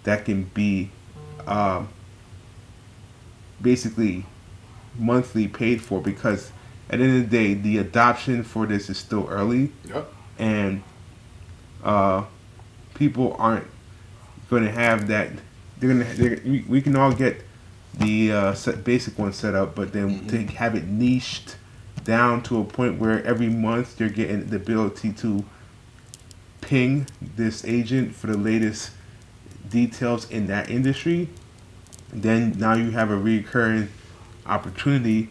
that can be basically monthly paid for, because at the end of the day, the adoption for this is still early. Yep. And people aren't going to have that. We can all get the basic one set up, but then to have it niched down to a point where every month you're getting the ability to ping this agent for the latest details in that industry, then now you have a recurring opportunity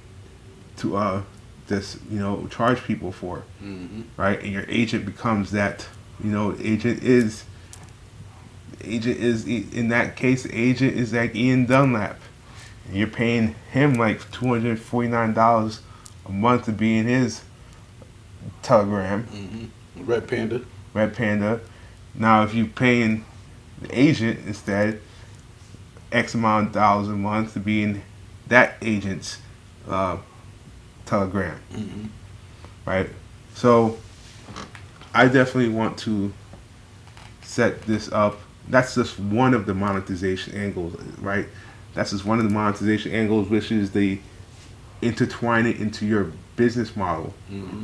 to just charge people for, right? And your agent becomes that. Agent is in that case. The agent is like Ian Dunlap. And you're paying him like $249 a month to be in his Telegram. Red Panda. Red Panda. Now, if you're paying the agent instead X amount of dollars a month to be in that agent's Telegram, right? So, I definitely want to set this up. That's just one of the monetization angles, right? That's just one of the monetization angles, which is the intertwine it into your business model.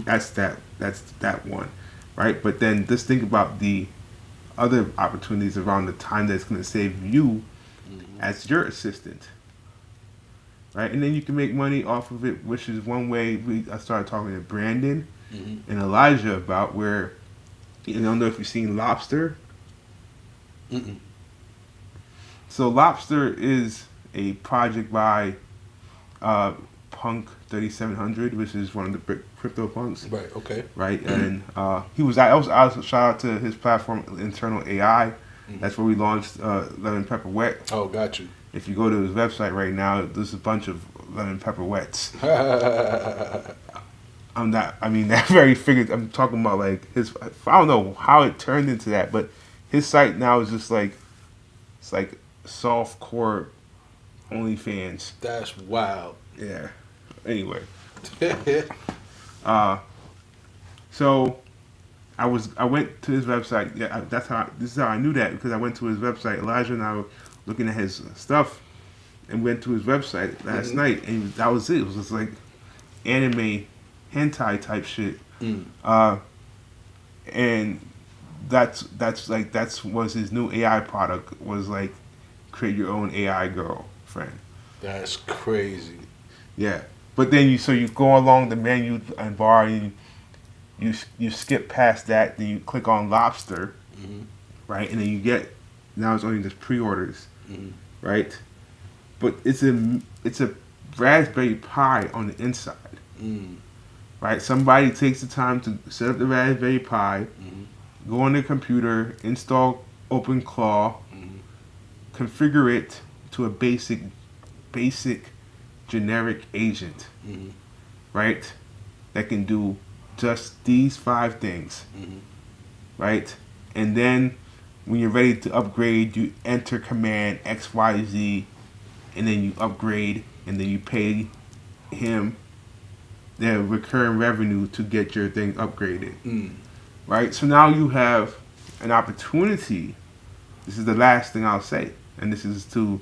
That's that one, right? But then just think about the other opportunities around the time that's going to save you as your assistant, right? And then you can make money off of it, which is one way. I started talking to Brandon and Elijah about where, I don't know if you've seen Lobster. So Lobster is a project by Punk 3700, which is one of the crypto punks. Right. Okay. Right, and he was. I was shout out to his platform, Internal AI. That's where we launched Lemon Pepper Wet. Oh, got you. If you go to his website right now, there's a bunch of Lemon Pepper Wets. I'm not. I mean, that very figure. I'm talking about like his. I don't know how it turned into that, but his site now is just like it's like soft core OnlyFans. That's wild. Yeah. Anyway. So I went to his website. Yeah, this is how I knew that, because I went to his website. Elijah and I were looking at his stuff and went to his website last night, and that was it. It was just like anime hentai type shit. And that's was his new AI product, was like create your own AI girlfriend. That's crazy. Yeah. But then you go along the menu and bar, and you skip past that, then you click on Lobster, right? And then you get, now it's only just pre-orders, right? But it's a Raspberry Pi on the inside, right? Somebody takes the time to set up the Raspberry Pi, go on their computer, install OpenClaw, configure it to a basic generic agent, right? That can do just these 5 things, right? And then when you're ready to upgrade, you enter command XYZ, and then you upgrade, and then you pay him the recurring revenue to get your thing upgraded, right? So now you have an opportunity. This is the last thing I'll say, and this is to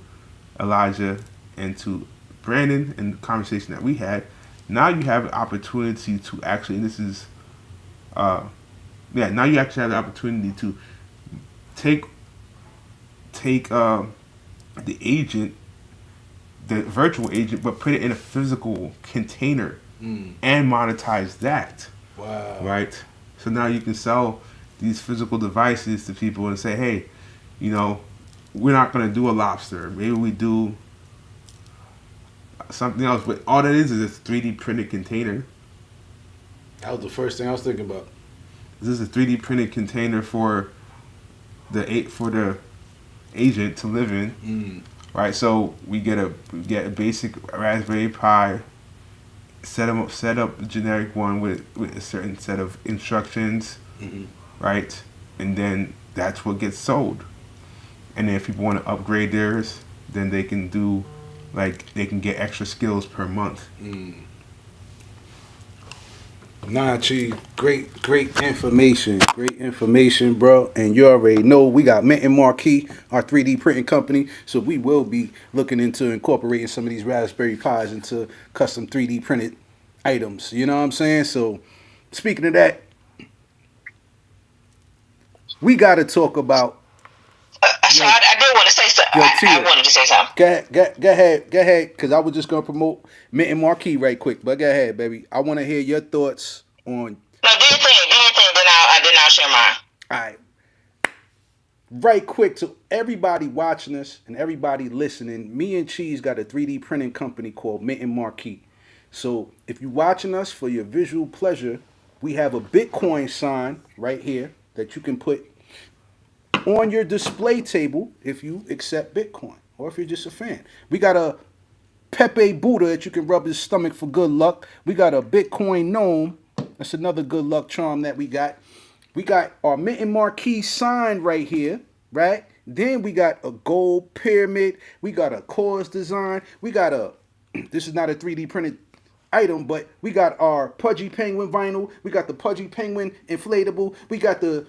Elijah and to Brandon and the conversation that we had. Now you have an opportunity to actually, and this is, now you actually have the opportunity to take the agent, the virtual agent, but put it in a physical container and monetize that. Wow. Right? So now you can sell these physical devices to people and say, hey, we're not going to do a Lobster. Maybe we do something else, but all that is a 3D printed container. That was the first thing I was thinking about. This is a 3D printed container for the agent to live in, right? So we get a basic Raspberry Pi, set up a generic one with a certain set of instructions, right? And then that's what gets sold. And then if people want to upgrade theirs, then they can do, like, they can get extra skills per month. Nah, Chief, great information, bro. And you already know we got Mint and Marquee, our 3D printing company. So we will be looking into incorporating some of these Raspberry Pis into custom 3D printed items. You know what I'm saying? So speaking of that, we got to talk about. So I did want to say something. I wanted to say something. Go ahead, because I was just going to promote Mint and Marquee right quick. But go ahead, baby. I want to hear your thoughts on. No, do your thing, then I'll share mine. All right. Right quick, to everybody watching us and everybody listening, me and Cheese got a 3D printing company called Mint and Marquee. So if you're watching us for your visual pleasure, we have a Bitcoin sign right here that you can put on your display table if you accept Bitcoin or if you're just a fan. We got a Pepe Buddha that you can rub his stomach for good luck. We got a Bitcoin gnome. That's another good luck charm that we got. We got our Mint and Marquee sign right here, right? Then we got a gold pyramid. We got a Cores design. We got a, this is not a 3D printed item, but we got our Pudgy Penguin vinyl. We got the Pudgy Penguin inflatable. We got the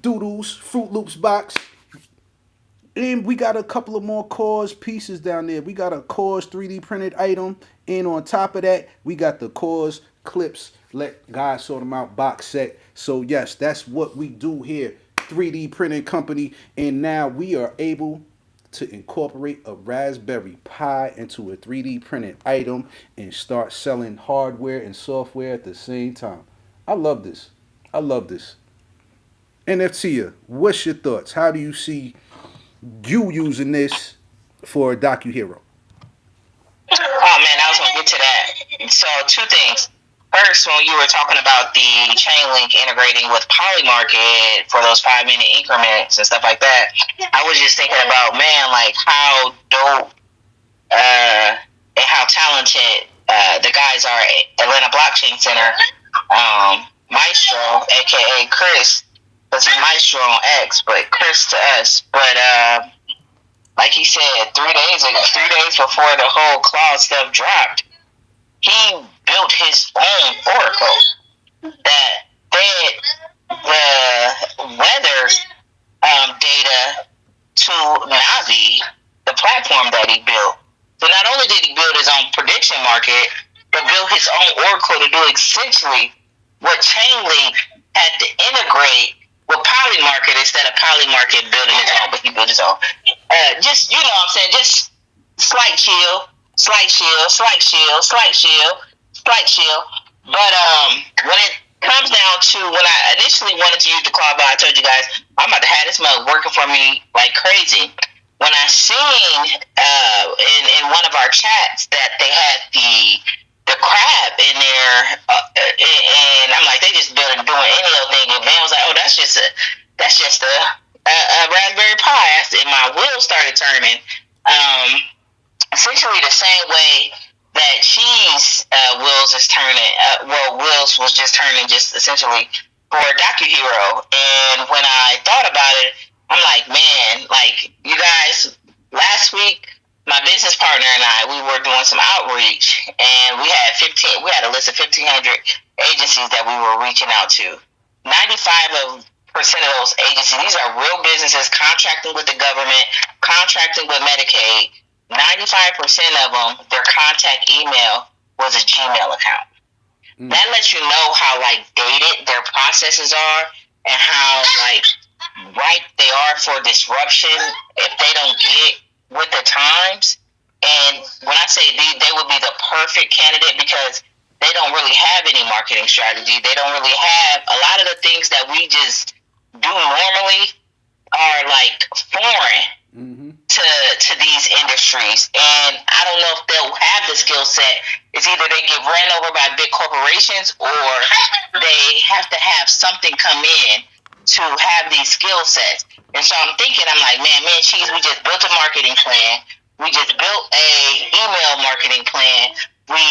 Doodles Fruit Loops box. And we got a couple of more Cores pieces down there. We got a Cores 3D printed item. And on top of that, we got the Cores Clips Let God Sort Them Out box set. So yes, that's what we do here. 3D printing company. And now we are able to incorporate a Raspberry Pi into a 3D printed item and start selling hardware and software at the same time. I love this. I love this. NFT, what's your thoughts? How do you see you using this for a docu-hero? Oh man, I was gonna get to that. So two things. First, when you were talking about the Chainlink integrating with Polymarket for those 5-minute increments and stuff like that, I was just thinking about, man, like how dope and how talented the guys are at Atlanta Blockchain Center. Maestro, aka Chris, because he's Maestro on X, but Chris to us. But like he said, 3 days before the whole Claude stuff dropped, he built his own oracle that fed the weather data to Navi, the platform that he built. So not only did he build his own prediction market, but built his own oracle to do essentially what Chainlink had to integrate with Polymarket instead of Polymarket building his own, but he built his own. Just, you know what I'm saying, just slight chill. But when it comes down to when I initially wanted to use the Claude bot, I told you guys I'm about to have this mug working for me like crazy. When I seen in one of our chats that they had the crab in there, and I'm like, they just doing any old thing. And Van was like, oh, that's just a Raspberry Pi. And my wheels started turning. Essentially the same way that Cheese wheels is turning. Wheels was just turning just essentially for DocuHero. And when I thought about it, I'm like, man, like you guys, last week, my business partner and I, we were doing some outreach, and we had a list of 1,500 agencies that we were reaching out to. 95% of those agencies, these are real businesses contracting with the government, contracting with Medicaid. 95% of them, their contact email was a Gmail account. That lets you know how like dated their processes are and how like ripe they are for disruption if they don't get with the times. And when I say they would be the perfect candidate because they don't really have any marketing strategy. They don't really have a lot of the things that we just do normally are like foreign to these industries. And I don't know if they'll have the skill set. It's either they get ran over by big corporations or they have to have something come in to have these skill sets. And so I'm thinking, I'm like, man, Cheese, we just built a marketing plan. We just built a email marketing plan. We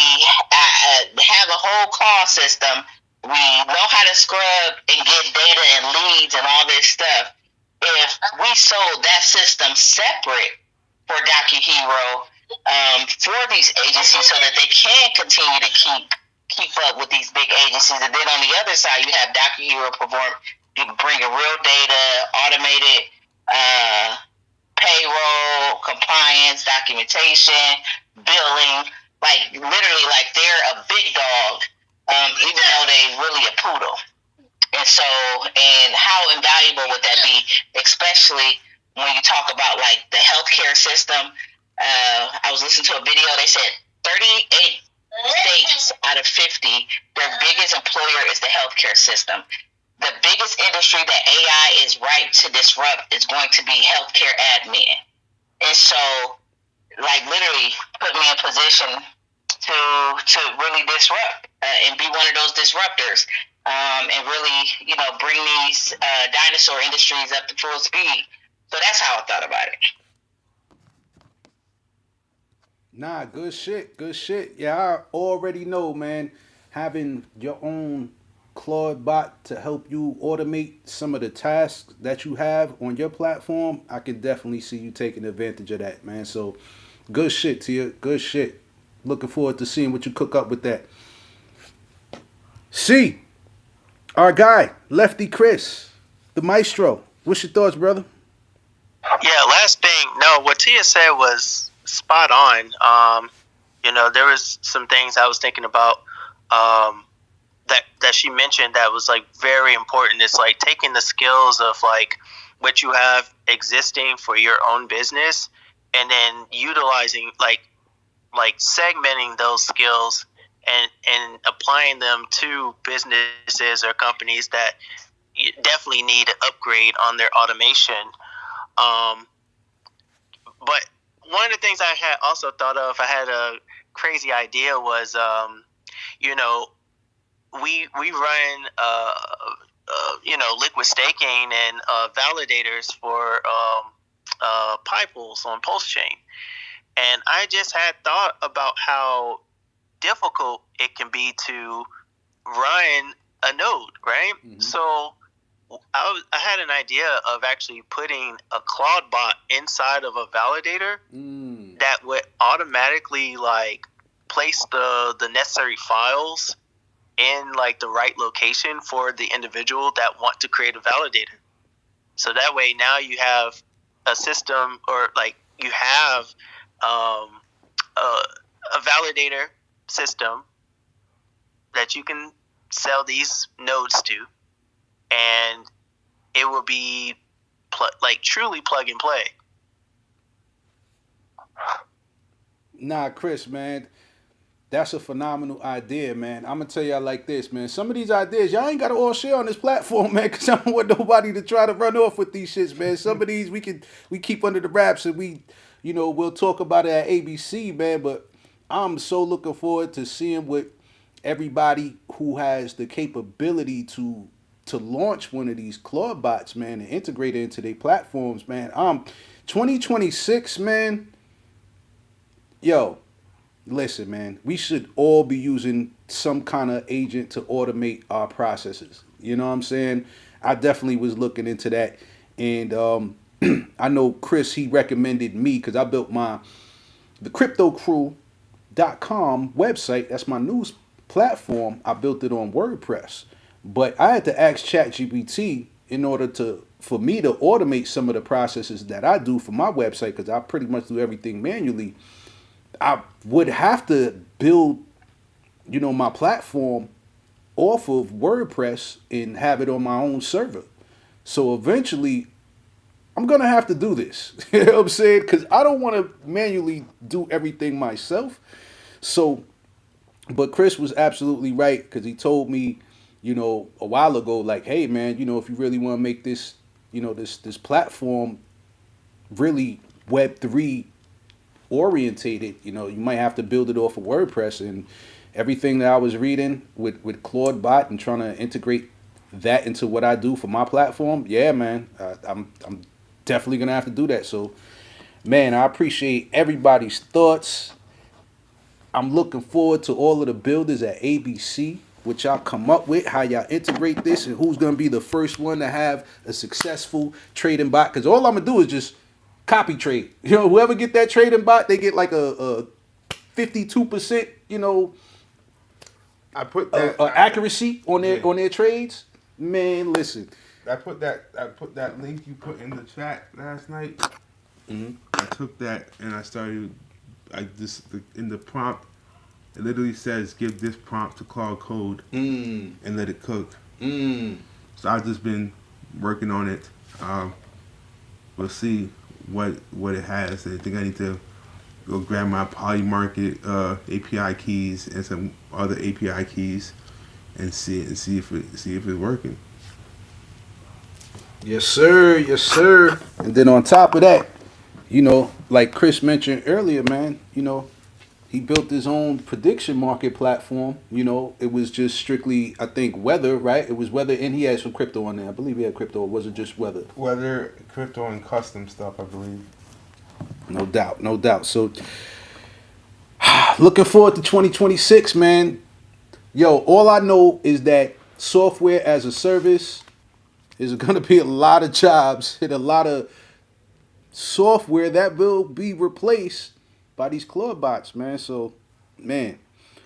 have a whole call system. We know how to scrub and get data and leads and all this stuff. If we sold that system separate for DocuHero for these agencies so that they can continue to keep up with these big agencies, and then on the other side, you have DocuHero you can bring a real data, automated payroll, compliance, documentation, billing, like literally like they're a big dog, even though they really a poodle. And so, and how invaluable would that be, especially when you talk about like the healthcare system? I was listening to a video, they said 38 states out of 50, their biggest employer is the healthcare system. The biggest industry that AI is ripe to disrupt is going to be healthcare admin. And so, like, literally put me in position to really disrupt and be one of those disruptors, and really, bring these dinosaur industries up to full speed. So that's how I thought about it. Nah, good shit. Good shit. Yeah, I already know, man. Having your own Claude bot to help you automate some of the tasks that you have on your platform, I can definitely see you taking advantage of that, man. So, good shit, Tia. Good shit. Looking forward to seeing what you cook up with that. C, our guy, Lefty Chris, the maestro. What's your thoughts, brother? Yeah, last thing. No, what Tia said was spot on. There was some things I was thinking about that she mentioned that was like very important. It's like taking the skills of like what you have existing for your own business, and then utilizing like segmenting those skills and applying them to businesses or companies that definitely need to upgrade on their automation. But one of the things I had also thought of, I had a crazy idea was, we run liquid staking and validators for Pi pools on Pulse Chain, and I just had thought about how difficult it can be to run a node, right? Mm-hmm. So I had an idea of actually putting a Claude bot inside of a validator that would automatically like place the necessary files in like the right location for the individual that want to create a validator. So that way now you have a system, or like you have a validator system that you can sell these nodes to, and it will be truly plug and play. Nah, Chris, man, that's a phenomenal idea, man. I'm gonna tell y'all like this, man. Some of these ideas y'all ain't gotta all share on this platform, man, because I don't want nobody to try to run off with these shits, man. Some of these we keep under the wraps, and we'll talk about it at ABC, man. But I'm so looking forward to seeing what everybody who has the capability to launch one of these Claude bots, man, and integrate it into their platforms, man. 2026, man. Yo, listen, man. We should all be using some kind of agent to automate our processes. You know what I'm saying? I definitely was looking into that, and I know Chris, he recommended me because I built the CryptoCrew.com website. That's my news platform. I built it on WordPress. But I had to ask ChatGPT in order for me to automate some of the processes that I do for my website, because I pretty much do everything manually. I would have to build, my platform off of WordPress and have it on my own server. So eventually, I'm going to have to do this. You know what I'm saying? Because I don't want to manually do everything myself. So, but Chris was absolutely right, because he told me, a while ago, like, hey, man, if you really want to make this, this platform really Web3 orientated, you might have to build it off of WordPress. And everything that I was reading with Claude Bot and trying to integrate that into what I do for my platform, yeah, man, I'm definitely going to have to do that. So, man, I appreciate everybody's thoughts. I'm looking forward to all of the builders at ABC, what y'all come up with, how y'all integrate this, and who's going to be the first one to have a successful trading bot. Because all I'm going to do is just copy trade. Whoever get that trading bot, they get like a 52%, I put that accuracy on their trades. Man, listen. I put that link you put in the chat last night. Mm-hmm. I took that and I started. In the prompt, it literally says, "Give this prompt to Claude Code and let it cook." So I've just been working on it. We'll see what it has. I think I need to go grab my Polymarket API keys and some other API keys and see if it's working. Yes, sir. Yes, sir. And then on top of that, like Chris mentioned earlier, man, He built his own prediction market platform. You know, it was just strictly, I think, weather, right? It was weather, and he had some crypto on there. I believe he had crypto. Or was it just weather? Weather, crypto, and custom stuff, I believe. No doubt, no doubt. So, looking forward to 2026, man. Yo, all I know is that software as a service is going to be a lot of jobs and a lot of software that will be replaced by these club bots, man. So, man,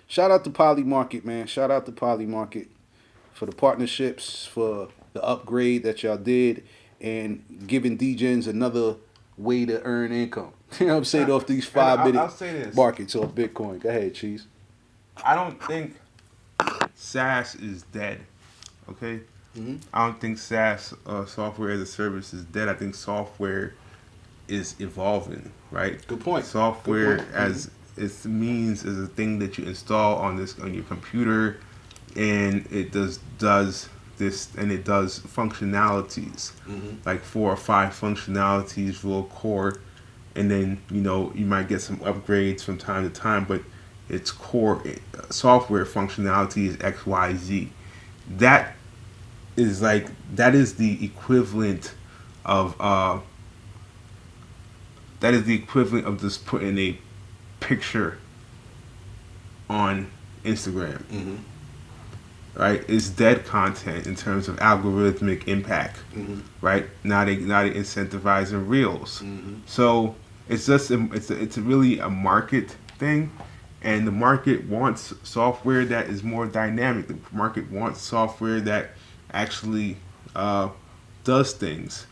shout out to Poly Market, man. Shout out to Poly Market for the partnerships, for the upgrade that y'all did, and giving DJs another way to earn income. You know what I'm saying? Off these 5 minute I'll say this. markets off Bitcoin. Go ahead, Cheese. I don't think SaaS is dead. Okay? I don't think SaaS, software as a service, is dead. I think software is evolving, right? Good point. Software Good point. as it means is a thing that you install on your computer, and it does this, and it does functionalities, like 4 or 5 functionalities real core, and then you might get some upgrades from time to time, but its core software functionality is XYZ. That is the equivalent of just putting a picture on Instagram. Right? It's dead content in terms of algorithmic impact. Right? Now they incentivizing reels. So it's just it's really a market thing. And the market wants software that is more dynamic. The market wants software that actually does things,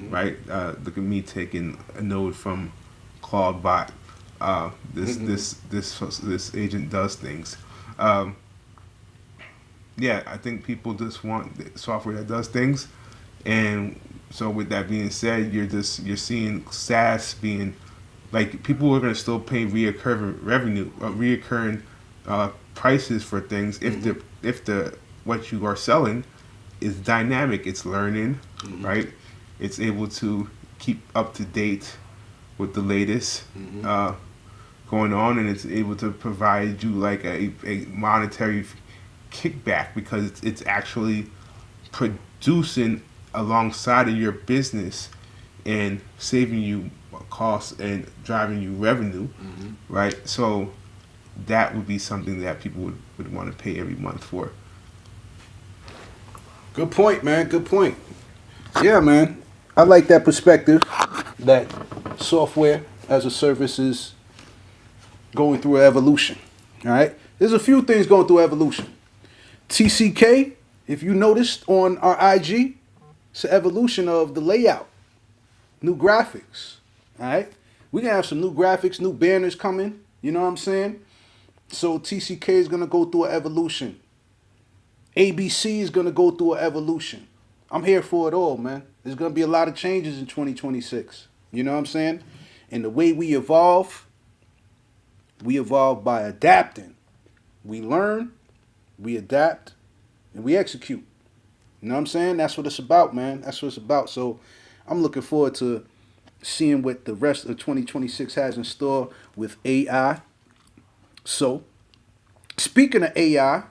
right? Look at me taking a note from Claudebot. This agent does things. Yeah, I think people just want software that does things, and so with that being said, you're seeing SaaS being like people are going to still pay reoccurring prices for things if the what you are selling is dynamic. It's learning, right? It's able to keep up to date with the latest going on, and it's able to provide you like a monetary kickback because it's actually producing alongside of your business and saving you costs and driving you revenue, right? So that would be something that people would want to pay every month for. Good point, man. Good point. Yeah, man. I like that perspective that software as a service is going through an evolution. All right. There's a few things going through evolution. TCK, if you noticed on our IG, it's an evolution of the layout. New graphics. All right. We're going to have some new graphics, new banners coming. You know what I'm saying? So TCK is going to go through an evolution. ABC is going to go through an evolution. I'm here for it all, man. There's going to be a lot of changes in 2026. You know what I'm saying? And the way we evolve by adapting. We learn, we adapt, and we execute. You know what I'm saying? That's what it's about, man. That's what it's about. So I'm looking forward to seeing what the rest of 2026 has in store with AI. So, speaking of AI,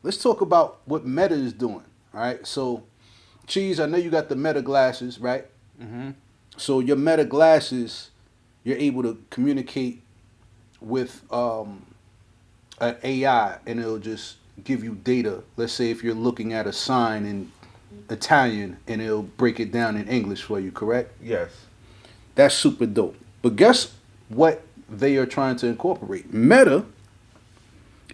let's talk about what Meta is doing. All right. So, Cheese, I know you got the Meta glasses, right? So your Meta glasses, you're able to communicate with an AI, and it'll just give you data. Let's say if you're looking at a sign in Italian, and it'll break it down in English for you. Correct? Yes. That's super dope. But guess what they are trying to incorporate? Meta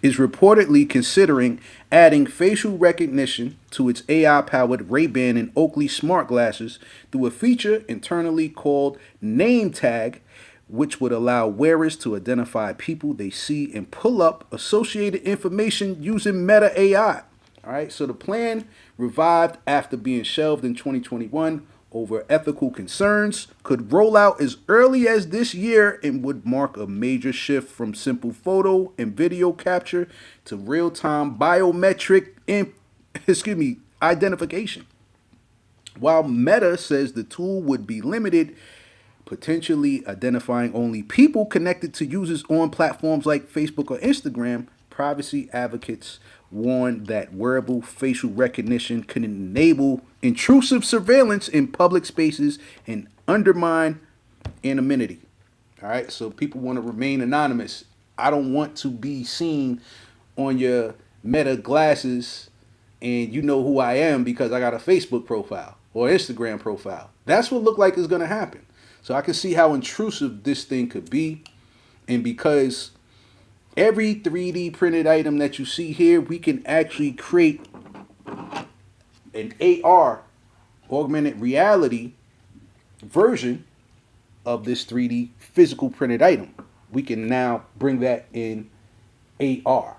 is reportedly considering adding facial recognition to its AI-powered Ray-Ban and Oakley smart glasses through a feature internally called Name Tag, which would allow wearers to identify people they see and pull up associated information using Meta AI. All right, so the plan revived after being shelved in 2021 over ethical concerns, could roll out as early as this year and would mark a major shift from simple photo and video capture to real-time biometric identification. While Meta says the tool would be limited potentially identifying only people connected to users on platforms like Facebook or Instagram. Privacy advocates warn that wearable facial recognition can enable intrusive surveillance in public spaces and undermine anonymity. All right, so people want to remain anonymous. I don't want to be seen on your Meta glasses and you know who I am because I got a Facebook profile or Instagram profile. That's what look like is going to happen. So I can see how intrusive this thing could be. And because every 3D printed item that you see here, we can actually create an AR, augmented reality version of this 3D physical printed item. We can now bring that in AR.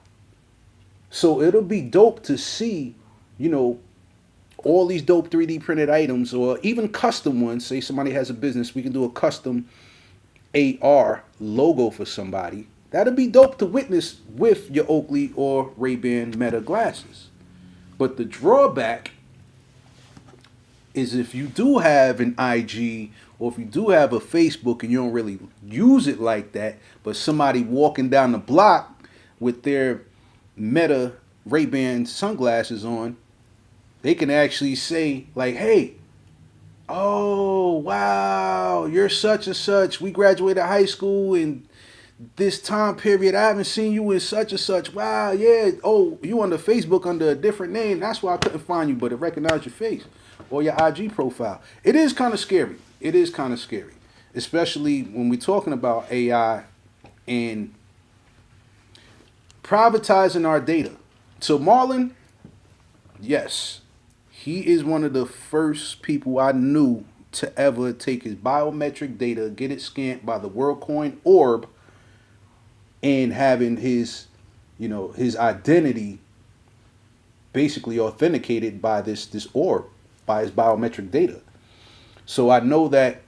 So it'll be dope to see, you know, all these dope 3D printed items or even custom ones. Say somebody has a business, we can do a custom AR logo for somebody. That'd be dope to witness with your Oakley or Ray-Ban Meta glasses. But the drawback is if you do have an IG or if you do have a Facebook and you don't really use it like that, but somebody walking down the block with their Meta Ray-Ban sunglasses on, they can actually say like, hey, oh, wow, you're such and such. We graduated high school in this time period. I haven't seen you in such and such. Wow, yeah. Oh, you on the Facebook under a different name. That's why I couldn't find you, but it recognized your face or your IG profile. It is kind of scary. It is kind of scary, especially when we're talking about AI and privatizing our data. So Marlon, yes, he is one of the first people I knew to ever take his biometric data, get it scanned by the WorldCoin orb, and having his, you know, his identity basically authenticated by this orb, by his biometric data. So I know that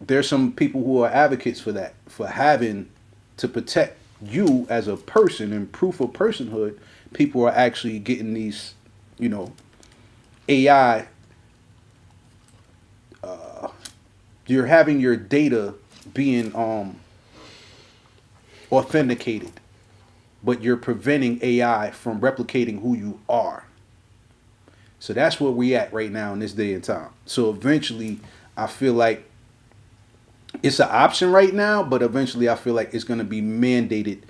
there's some people who are advocates for that, for having to protect you as a person and proof of personhood. People are actually getting these, you know, AI. You're having your data being authenticated, but you're preventing AI from replicating who you are. So that's where we at right now in this day and time. So eventually, I feel like it's an option right now, but eventually I feel like it's going to be mandated,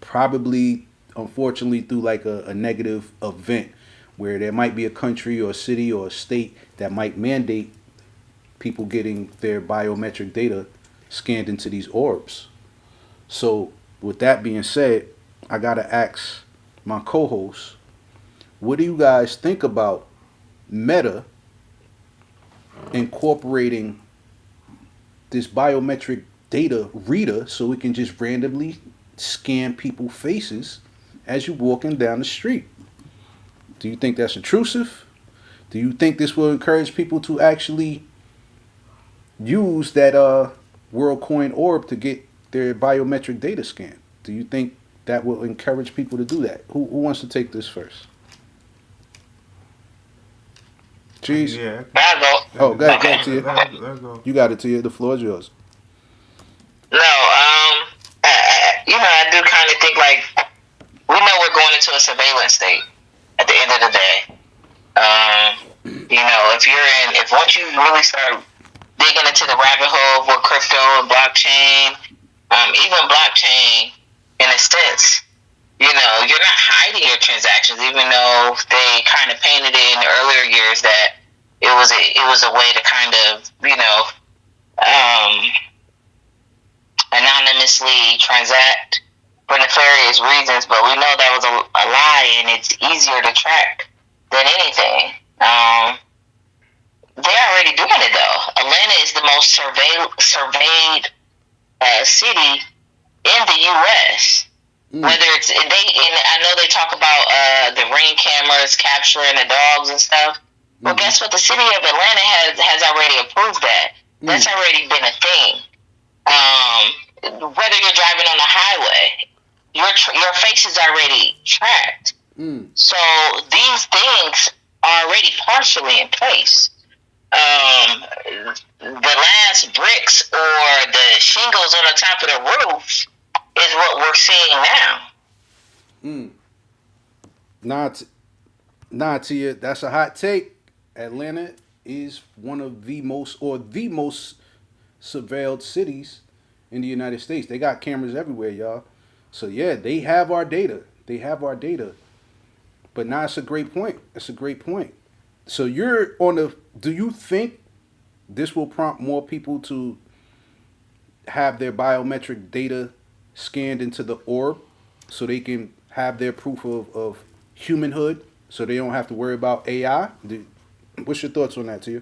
probably, unfortunately, through like a negative event where there might be a country or a city or a state that might mandate people getting their biometric data scanned into these orbs. So with that being said, I got to ask my co-hosts, what do you guys think about Meta incorporating this biometric data reader so we can just randomly scan people's faces as you're walking down the street? Do you think that's intrusive? Do you think this will encourage people to actually use that WorldCoin orb to get their biometric data scanned? Do you think that will encourage people to do that? Who wants to take this first? Jeez. Yeah. I'll go. Oh, go ahead, Okay. Tia. Let go. You got it, Tia. The floor is yours. No, I do kind of think like we know we're going into a surveillance state at the end of the day. If once you really start digging into the rabbit hole with crypto and blockchain, even blockchain, in a sense, you're not hiding your transactions, even though they kind of painted it in the earlier years that it was a way to kind of, anonymously transact for nefarious reasons, but we know that was a lie, and it's easier to track than anything. They're already doing it though. Atlanta is the most surveyed city in the U.S. Whether it's and I know they talk about the Ring cameras capturing the dogs and stuff. Well, guess what? The city of Atlanta has already approved that. That's already been a thing. Whether you're driving on the highway, your face is already tracked. So these things are already partially in place. The last glass bricks or the shingles on the top of the roofs is what we're seeing now. Nah, Tia, that's a hot take. Atlanta is one of the most, or the most surveilled cities in the United States. They got cameras everywhere, y'all. So yeah, they have our data. They have our data. But now it's a great point. It's a great point. So you're on the. Do you think this will prompt more people to have their biometric data scanned into the orb, so they can have their proof of humanhood, so they don't have to worry about AI? What's your thoughts on that, Tia?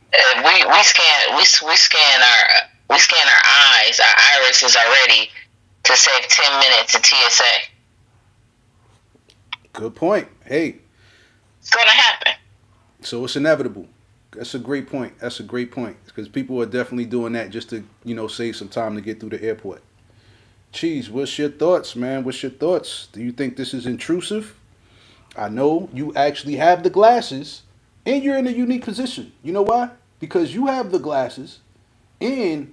We scan our eyes, our irises already to save 10 minutes at TSA. Good point. Hey, It's gonna happen. so it's inevitable. That's a great point. That's a great point, because people are definitely doing that just to save some time to get through the airport. Cheese, what's your thoughts, man? What's your thoughts? Do you think this is intrusive? I know you actually have the glasses, and you're in a unique position. You know why? Because you have the glasses, and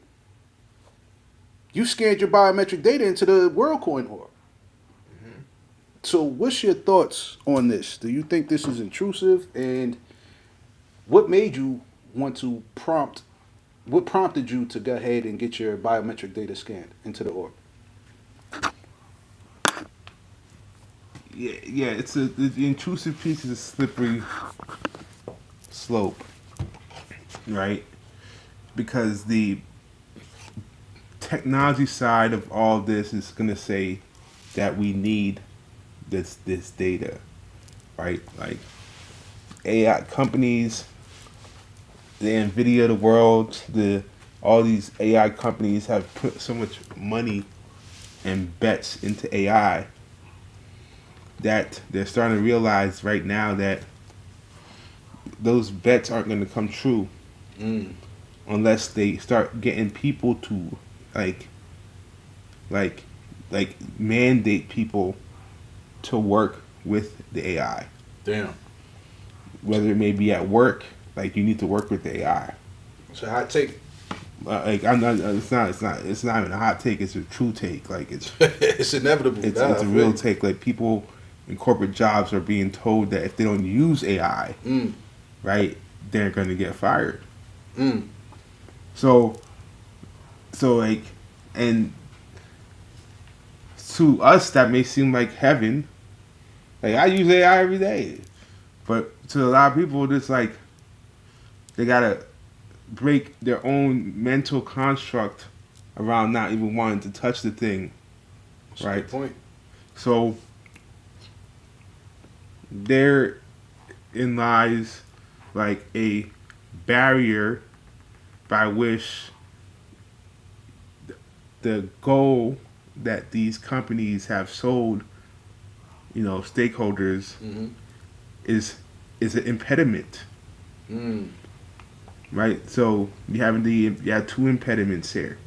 you scanned your biometric data into the WorldCoin orb. So, what's your thoughts on this? Do you think this is intrusive? And what made you want to what prompted you to go ahead and get your biometric data scanned into the orb? Yeah. The intrusive piece is a slippery slope, right? Because the technology side of all this is going to say that we need this data, right? Like AI companies, the Nvidia of the world, all these AI companies have put so much money and bets into AI that they're starting to realize right now that those bets aren't going to come true unless they start getting people to like mandate people to work with the AI. Damn. Whether it may be at work, like you need to work with the AI. It's a hot take. I'm not. It's not. It's not even a hot take. It's a true take. Like it's. It's inevitable. It's a real take. Like people in corporate jobs are being told that if they don't use AI, right, they're going to get fired. So like, and to us that may seem like heaven. Like I use AI every day, but to a lot of people, it's like they gotta break their own mental construct around not even wanting to touch the thing. That's right? a good point. So therein lies like a barrier by which the goal that these companies have sold, stakeholders, is an impediment. Right? So you have two impediments here.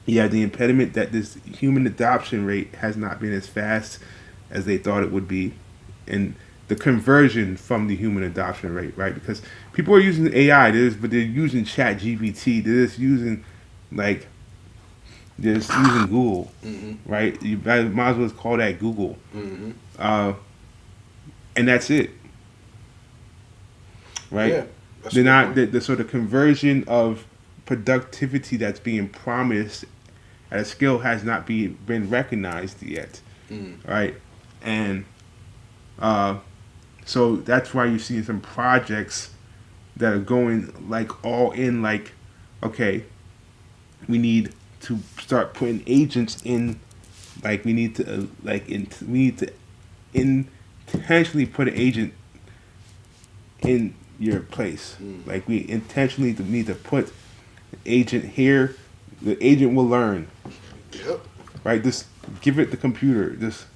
You have the impediment that this human adoption rate has not been as fast as they thought it would be, and the conversion from the human adoption rate, right? Because people are using AI, but they're using Chat GPT, they're just using Google, right? You might as well call that Google, and that's it, right? Yeah, they're not the sort of conversion of productivity that's being promised at a scale has not been recognized yet, right? And so that's why you're seeing some projects that are going all in, okay, we need to start putting agents in, we need to intentionally put an agent in your place. We intentionally need to put an agent here. The agent will learn. Yep. Right? Just give it the computer. Just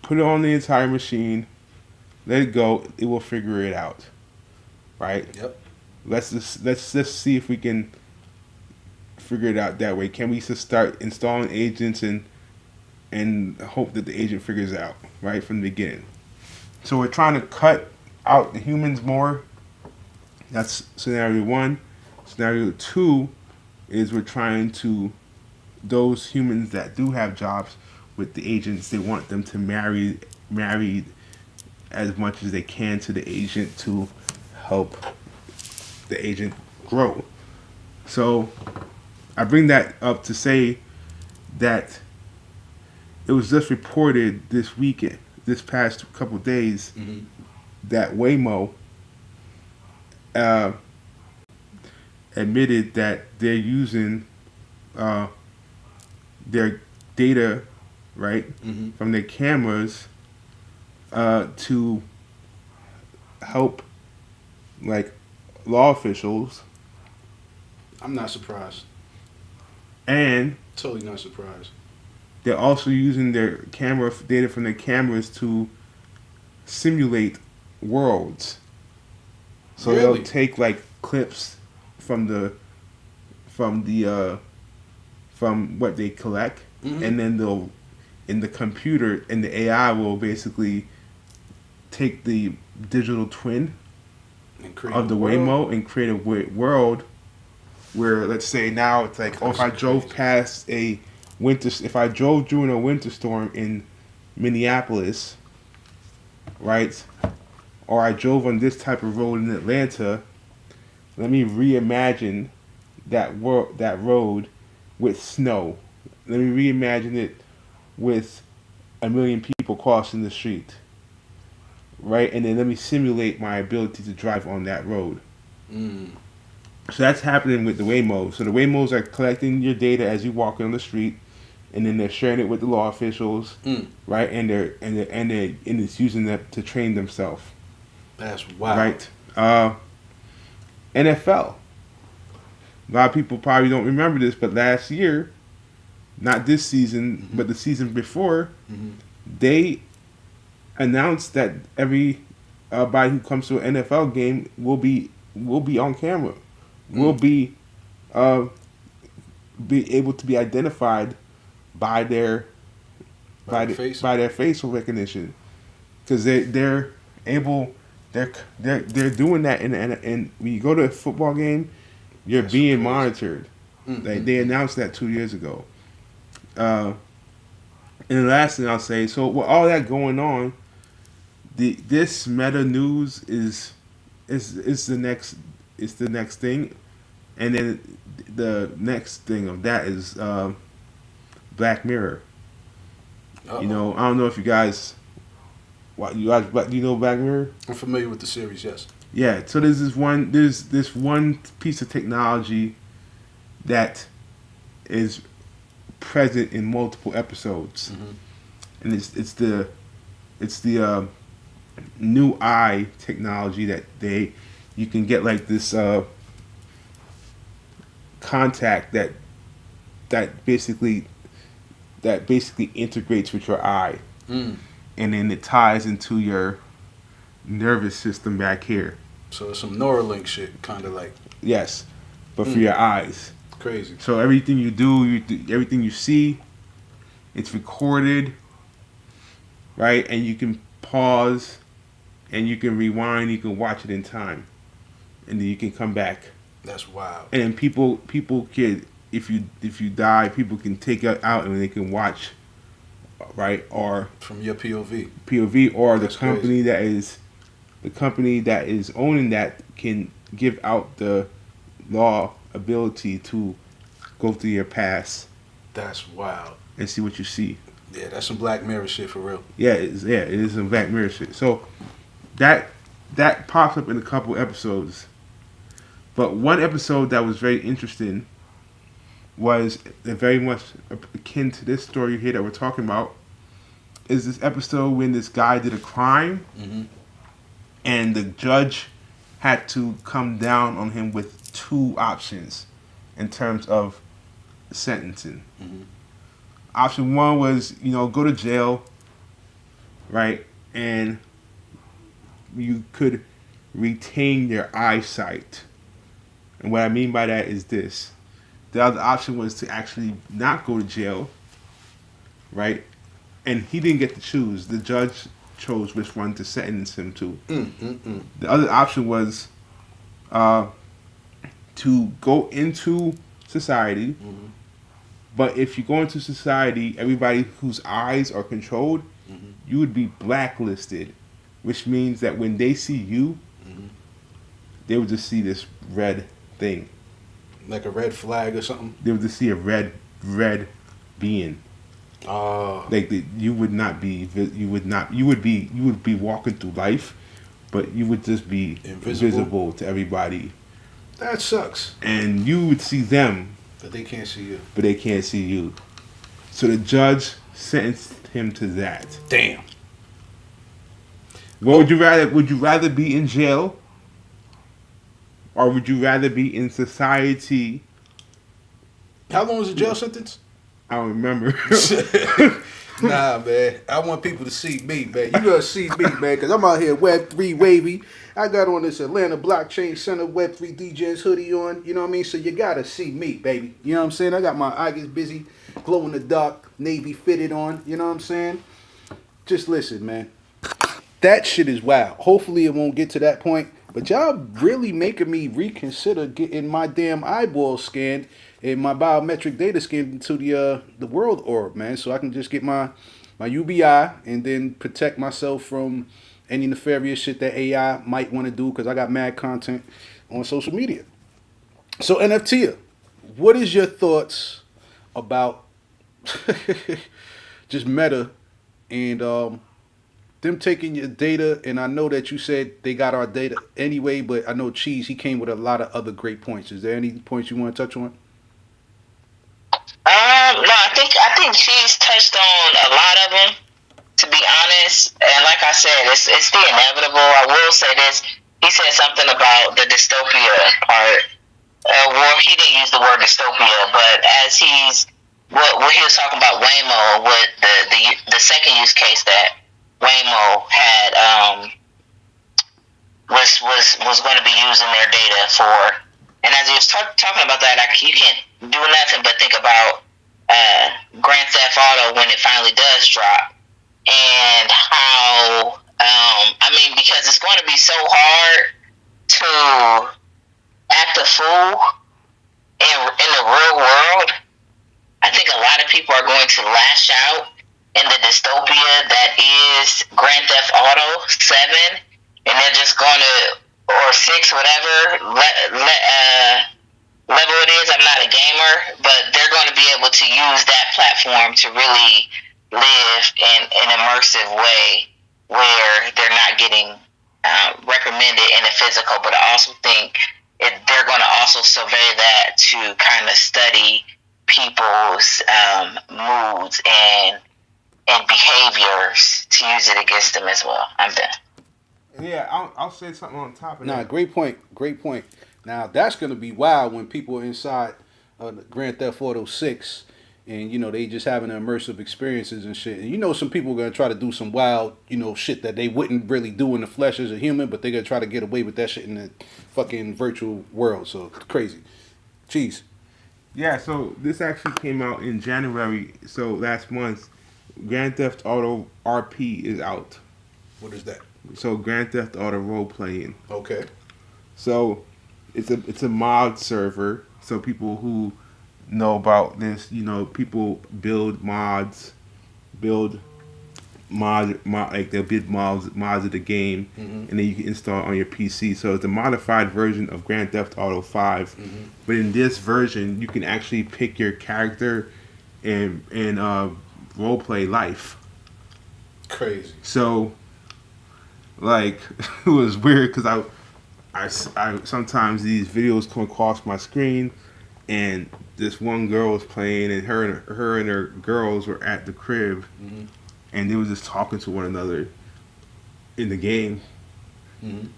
put it on the entire machine. Let it go. It will figure it out. Right? Yep. Let's just see if we can figure it out that way. Can we just start installing agents and hope that the agent figures it out right from the beginning? So we're trying to cut out the humans more. That's scenario one. Scenario 2 is we're trying to, those humans that do have jobs with the agents, they want them to marry as much as they can to the agent to help the agent grow. So I bring that up to say that it was just reported this weekend, this past couple of days, that Waymo admitted that they're using their data, right, from their cameras to help, like, law officials. I'm not surprised. And Totally not surprised. they're also using their camera data from their cameras to simulate worlds. So Really? they'll take like clips from what they collect, and then they'll, in the computer, and the AI will basically take the digital twin And create of the a world. Waymo and create a world where, let's say now it's like, oh, if I drove past if I drove during a winter storm in Minneapolis, right, or I drove on this type of road in Atlanta, let me reimagine that road with snow. Let me reimagine it with a million people crossing the street, right, and then let me simulate my ability to drive on that road. So that's happening with the Waymos. So the Waymos are collecting your data as you walk on the street, and then they're sharing it with the law officials, right? And it's using that to train themselves. That's wild. Right. NFL. A lot of people probably don't remember this, but last year, not this season, but the season before, they announced that everybody who comes to an NFL game will be on camera, will be able to be identified by their facial recognition, because they're doing that and when you go to a football game, you're being crazy. monitored. They announced that 2 years ago. And the last thing I'll say, so with all that going on, this meta news is the next thing, and then the next thing of that is Black Mirror. Uh-oh. You know, I don't know if you guys do you know Black Mirror? I'm familiar with the series, yes. Yeah, so there's this one piece of technology that is present in multiple episodes, and it's the new eye technology that you can get like this contact that basically integrates with your eye, and then it ties into your nervous system back here. So it's some Neuralink shit, kind of like. Yes, but for your eyes. Crazy. So everything you do, everything you see, it's recorded, right? And you can pause, and you can rewind. You can watch it in time, and then you can come back. That's wild. And then people can, if you die, people can take it out and they can watch, right? Or From your POV. or That's the company that is owning that can give out the law ability to go through your past That's wild. and see what you see. Yeah, that's some Black Mirror shit for real. Yeah, it is some Black Mirror shit. So that pops up in a couple episodes. But one episode that was very interesting was very much akin to this story here that we're talking about. Is this episode when this guy did a crime, and the judge had to come down on him with two options in terms of sentencing. Option one was, go to jail, right? And you could retain your eyesight. And what I mean by that is this. The other option was to actually not go to jail, right? And he didn't get to choose. The judge chose which one to sentence him to. The other option was to go into society. But if you go into society, everybody whose eyes are controlled, you would be blacklisted, which means that when they see you, they would just see this red thing. Like a red flag or something. They would just see a red being. Like you would not be. You would be walking through life, but you would just be invisible to everybody. That sucks. And you would see them, but they can't see you. But they can't see you. So the judge sentenced him to that. Damn. What would you rather? Would you rather be in jail, or would you rather be in society? How long was the jail sentence? I don't remember. Nah, man. I want people to see me, man. You gotta see me, man, because I'm out here Web3 wavy. I got on this Atlanta Blockchain Center Web3 DJs hoodie on. You know what I mean? So you gotta see me, baby. You know what I'm saying? I got my I Get Busy glow in the dark navy fitted on. You know what I'm saying? Just listen, man. That shit is wild. Hopefully it won't get to that point. But y'all really making me reconsider getting my damn eyeballs scanned and my biometric data scanned into the world orb, man. So I can just get my UBI and then protect myself from any nefarious shit that AI might want to do because I got mad content on social media. So NFT, what is your thoughts about just Meta and them taking your data? And I know that you said they got our data anyway, but I know Cheese, he came with a lot of other great points. Is there any points you want to touch on? No, I think Cheese touched on a lot of them, to be honest. And like I said, it's the inevitable. I will say this. He said something about the dystopia part. Well, he didn't use the word dystopia, but as what he was talking about Waymo, what the second use case that Waymo had was going to be using their data for. And as he was talking about that, you can't do nothing but think about Grand Theft Auto when it finally does drop, and how because it's going to be so hard to act a fool in the real world. I think a lot of people are going to lash out in the dystopia that is Grand Theft Auto 7, and they're just going to, or 6, whatever level it is. I'm not a gamer, but they're going to be able to use that platform to really live in an immersive way where they're not getting reprimanded in the physical. But I also think they're going to also survey that to kind of study people's moods and behaviors to use it against them as well. I'm done. Yeah, I'll say something on top of that. Nah, great point. Now, that's going to be wild when people are inside Grand Theft Auto 6 and, they just having immersive experiences and shit. And, some people are going to try to do some wild, shit that they wouldn't really do in the flesh as a human, but they're going to try to get away with that shit in the fucking virtual world. So, it's crazy. Jeez. Yeah, so this actually came out in January. So, last month, Grand Theft Auto RP is out. What is that? So, Grand Theft Auto role-playing. Okay. So, it's a mod server. So people who know about this, people build mods, like they'll build mods of the game, and then you can install it on your PC. So it's a modified version of Grand Theft Auto 5. But in this version, you can actually pick your character and role play life. Crazy. So, like, it was weird because I sometimes these videos come across my screen, and this one girl was playing, and her and her girls were at the crib, and they were just talking to one another in the game,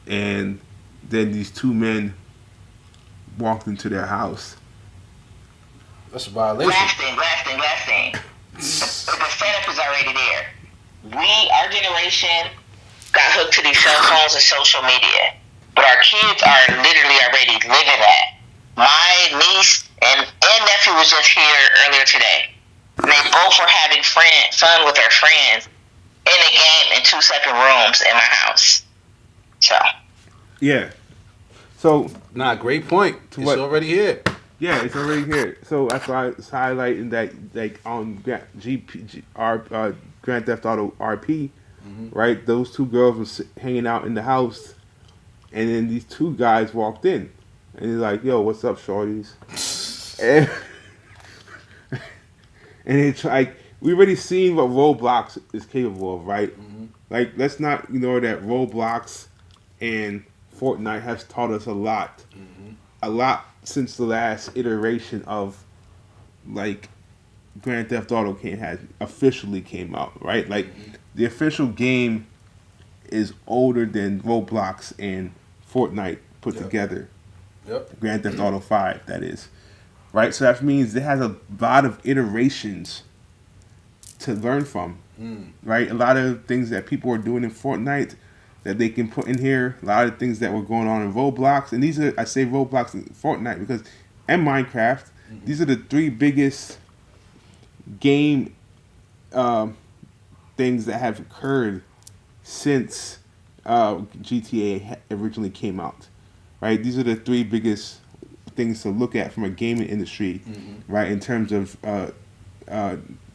and then these two men walked into their house. That's a violation. Last thing. The setup is already there. Our generation got hooked to these cell phones and social media. But our kids are literally already living that. My niece and nephew was just here earlier today. And they both were having fun with their friends in a game in 2 separate rooms in my house. So. Yeah. So Nah, great point. It's what- already here. yeah, it's already here. So that's why it's highlighting that, like on Grand Theft Auto RP, right? Those two girls were hanging out in the house, and then these two guys walked in, and he's like, "Yo, what's up, shorties?" and, and it's like we already seen what Roblox is capable of, right? Like, let's not ignore that Roblox and Fortnite has taught us a lot since the last iteration of like Grand Theft Auto has officially came out, right? Like the official game is older than Roblox and Fortnite put together. Yep. Grand Theft Auto 5, that is. Right? So that means it has a lot of iterations to learn from. Right? A lot of things that people are doing in Fortnite that they can put in here, a lot of things that were going on in Roblox, and these are, I say Roblox and Fortnite because, and Minecraft, these are the three biggest game things that have occurred since GTA originally came out, right? These are the three biggest things to look at from a gaming industry, right? In terms of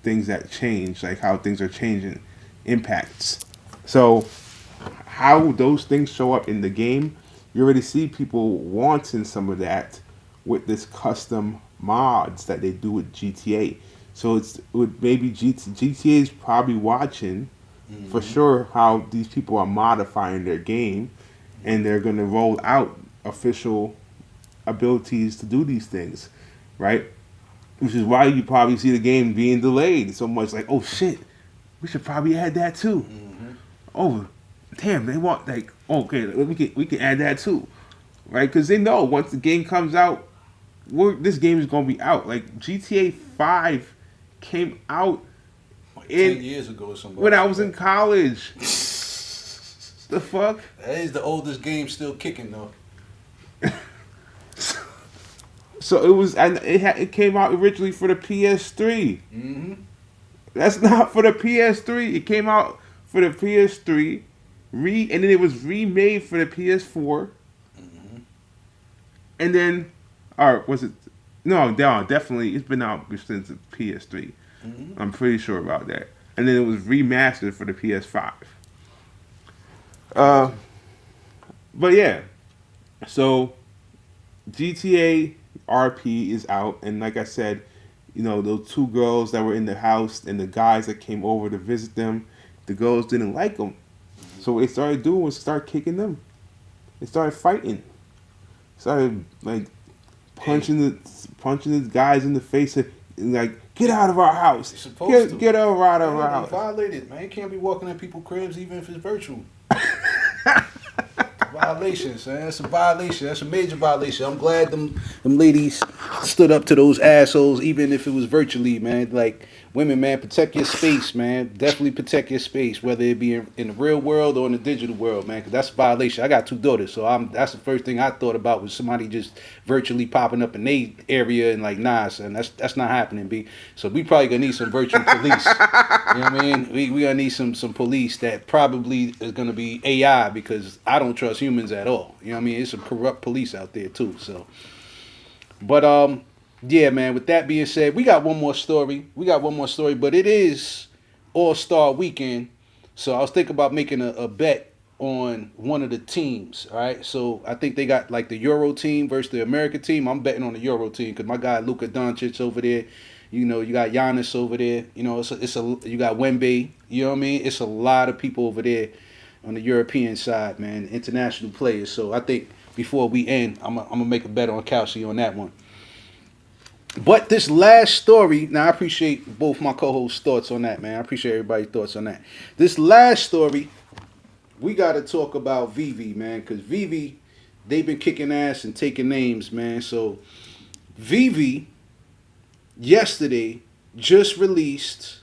things that change, like how things are changing, impacts. So how those things show up in the game, you already see people wanting some of that with this custom mods that they do with GTA. So it's with maybe GTA is probably watching for sure how these people are modifying their game, and they're going to roll out official abilities to do these things, right? Which is why you probably see the game being delayed so much. Like, oh shit, we should probably add that too. Oh, damn, they want like, okay, we can add that too, right? Because they know once the game comes out, this game is gonna be out. Like GTA 5 came out 10 years ago or something. when I was in college. The fuck? That is the oldest game still kicking though. So it was, and it came out originally for the PS3. That's not for the PS3. It came out for the PS3, and then it was remade for the PS4. And then, or was it? No, definitely it's been out since the PS3. I'm pretty sure about that. And then it was remastered for the PS5. But yeah, so GTA RP is out, and like I said, you know, those two girls that were in the house and the guys that came over to visit them, the girls didn't like them. So what they started doing was start kicking them. They started fighting. Started like punching the guys in the face and like, get out of our house. You're supposed to. Get out of our You house. violated, man. You can't be walking in people's cribs even if it's virtual. Violations, man. That's a violation. That's a major violation. I'm glad them ladies stood up to those assholes, even if it was virtually, man. Like, women, man, protect your space, man. Definitely protect your space, whether it be in the real world or in the digital world, man, because that's a violation. I got two daughters, so that's the first thing I thought about was somebody just virtually popping up in their area and like, nah, son, that's not happening, B. So we probably gonna need some virtual police. You know what I mean? We gonna need some police that probably is gonna be AI because I don't trust humans at all. You know what I mean? It's some corrupt police out there too. So, but yeah, man. With that being said, we got one more story. But it is All-Star Weekend, so I was thinking about making a bet on one of the teams. All right, so I think they got like the Euro team versus the American team. I'm betting on the Euro team because my guy Luka Doncic over there. You know, you got Giannis over there. You know, you got Wemby. You know what I mean? It's a lot of people over there on the European side, man. International players. So I think before we end, I'm gonna make a bet on Kelsey on that one. But this last story, now I appreciate both my co-hosts' thoughts on that, man. I appreciate everybody's thoughts on that. This last story, we got to talk about Vivi, man, because Vivi, they've been kicking ass and taking names, man. So Vivi, yesterday, just released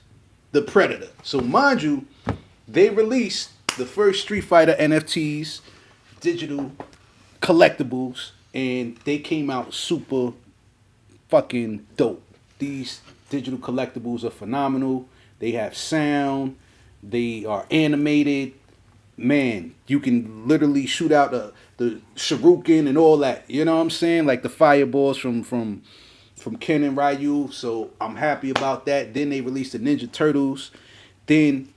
The Predator. So mind you, they released the first Street Fighter NFTs, digital collectibles, and they came out super fucking dope. These digital collectibles are phenomenal. They have sound. They are animated. man, you can literally shoot out the shuriken and all that. You know what I'm saying? Like the fireballs from Ken and Ryu. So I'm happy about that. Then they released the Ninja Turtles. Then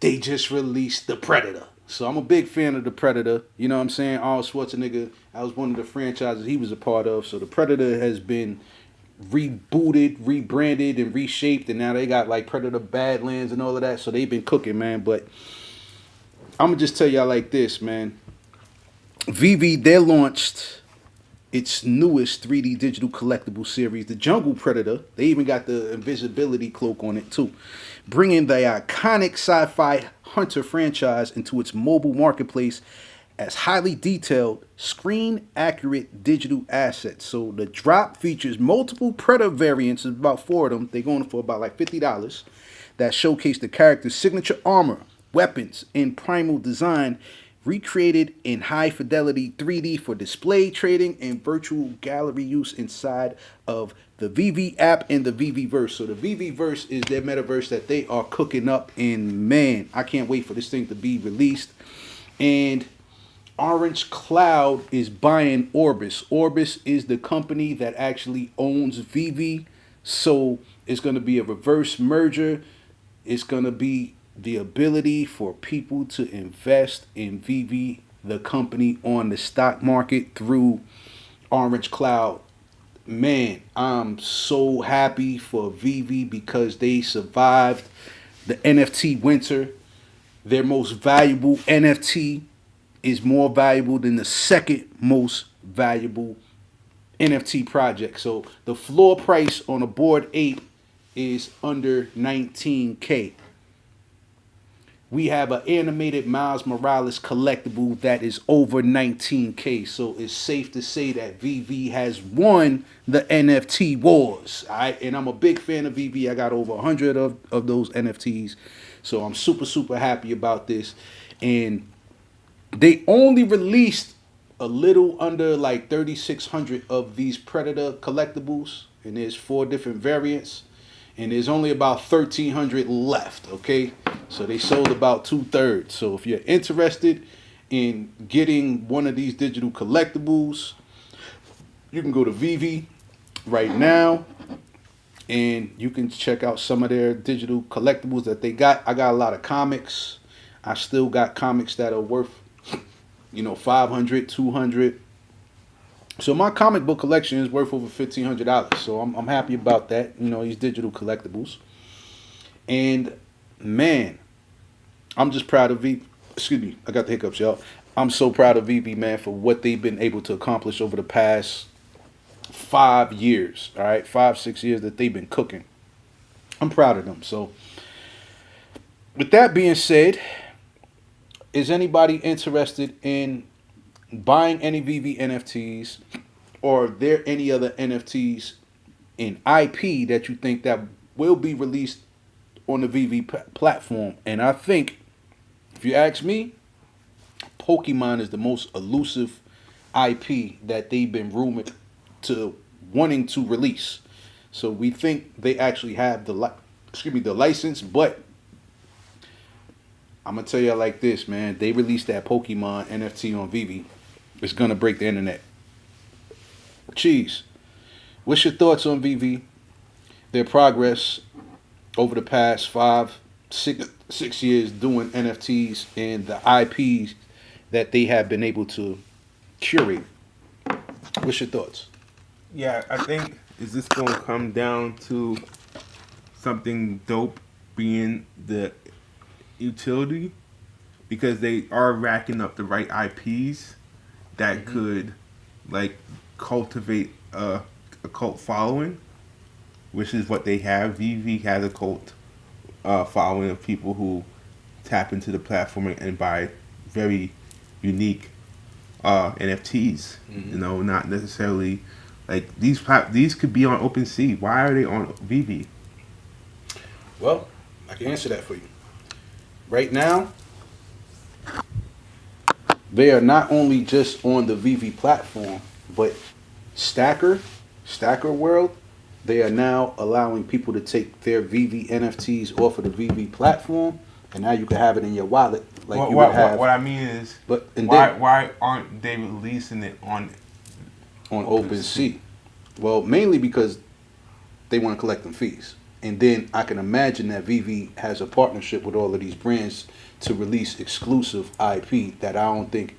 they just released the Predator. So I'm a big fan of the Predator. You know what I'm saying? Arnold Schwarzenegger, that was one of the franchises he was a part of. So the Predator has been rebooted, rebranded, and reshaped, and now they got like Predator Badlands and all of that. So they've been cooking, man. But I'm gonna just tell y'all like this, man. VV, they launched its newest 3D digital collectible series, the Jungle Predator. They even got the invisibility cloak on it too, bringing the iconic sci-fi hunter franchise into its mobile marketplace as highly detailed, screen-accurate digital assets. So the drop features multiple Predator variants, about 4 of them. They're going for about like $50, that showcase the character's signature armor, weapons, and primal design, recreated in high fidelity 3D for display, trading, and virtual gallery use inside of the VV app and the VV verse. So the VV verse is their metaverse that they are cooking up, and man, I can't wait for this thing to be released. And Orange Cloud is buying Orbis. Orbis is the company that actually owns VV. So it's going to be a reverse merger. It's going to be the ability for people to invest in VV, the company, on the stock market through Orange Cloud. Man, I'm so happy for VV because they survived the NFT winter. Their most valuable NFT is more valuable than the second most valuable NFT project. So the floor price on a Bored Ape is under 19K. We have an animated Miles Morales collectible that is over 19K. So it's safe to say that VV has won the NFT wars. All right, and I'm a big fan of VV. I got over 100 of those NFTs. So I'm super, super happy about this. And they only released a little under like 3,600 of these Predator collectibles, and there's 4 different variants, and there's only about 1,300 left. Okay, so they sold about 2/3. So if you're interested in getting one of these digital collectibles, you can go to VV right now, and you can check out some of their digital collectibles that they got. I got a lot of comics. I still got comics that are worth, 500, 200. So my comic book collection is worth over $1,500. So I'm happy about that. These digital collectibles. And man, I'm just proud of VV. Excuse me, I got the hiccups, y'all. I'm so proud of VV, man, for what they've been able to accomplish over the past 5 years. All right, 5, 6 years that they've been cooking. I'm proud of them. So with that being said, is anybody interested in buying any VV NFTs, or are there any other NFTs in IP that you think that will be released on the VV platform? And I think, if you ask me, Pokemon is the most elusive IP that they've been rumored to wanting to release. So we think they actually have the license, but I'm gonna tell you like this, man. They released that Pokemon NFT on VV. It's gonna break the internet. Cheese. What's your thoughts on VV? Their progress over the past 5, 6 years doing NFTs and the IPs that they have been able to curate. What's your thoughts? Yeah, I think, is this going to come down to something dope being the utility? Because they are racking up the right IPs that could like cultivate a cult following, which is what they have. VV has a cult following of people who tap into the platform and buy very unique NFTs. Not necessarily like these could be on OpenSea. Why are they on VV? Well, I can answer that for you. Right now, they are not only just on the VV platform, but Stacker World, they are now allowing people to take their VV NFTs off of the VV platform, and now you can have it in your wallet Like what, you would what, have, what I mean is, but and why then why aren't they releasing it on OpenSea? Well, mainly because they want to collect them fees. And then I can imagine that VV has a partnership with all of these brands to release exclusive IP that I don't think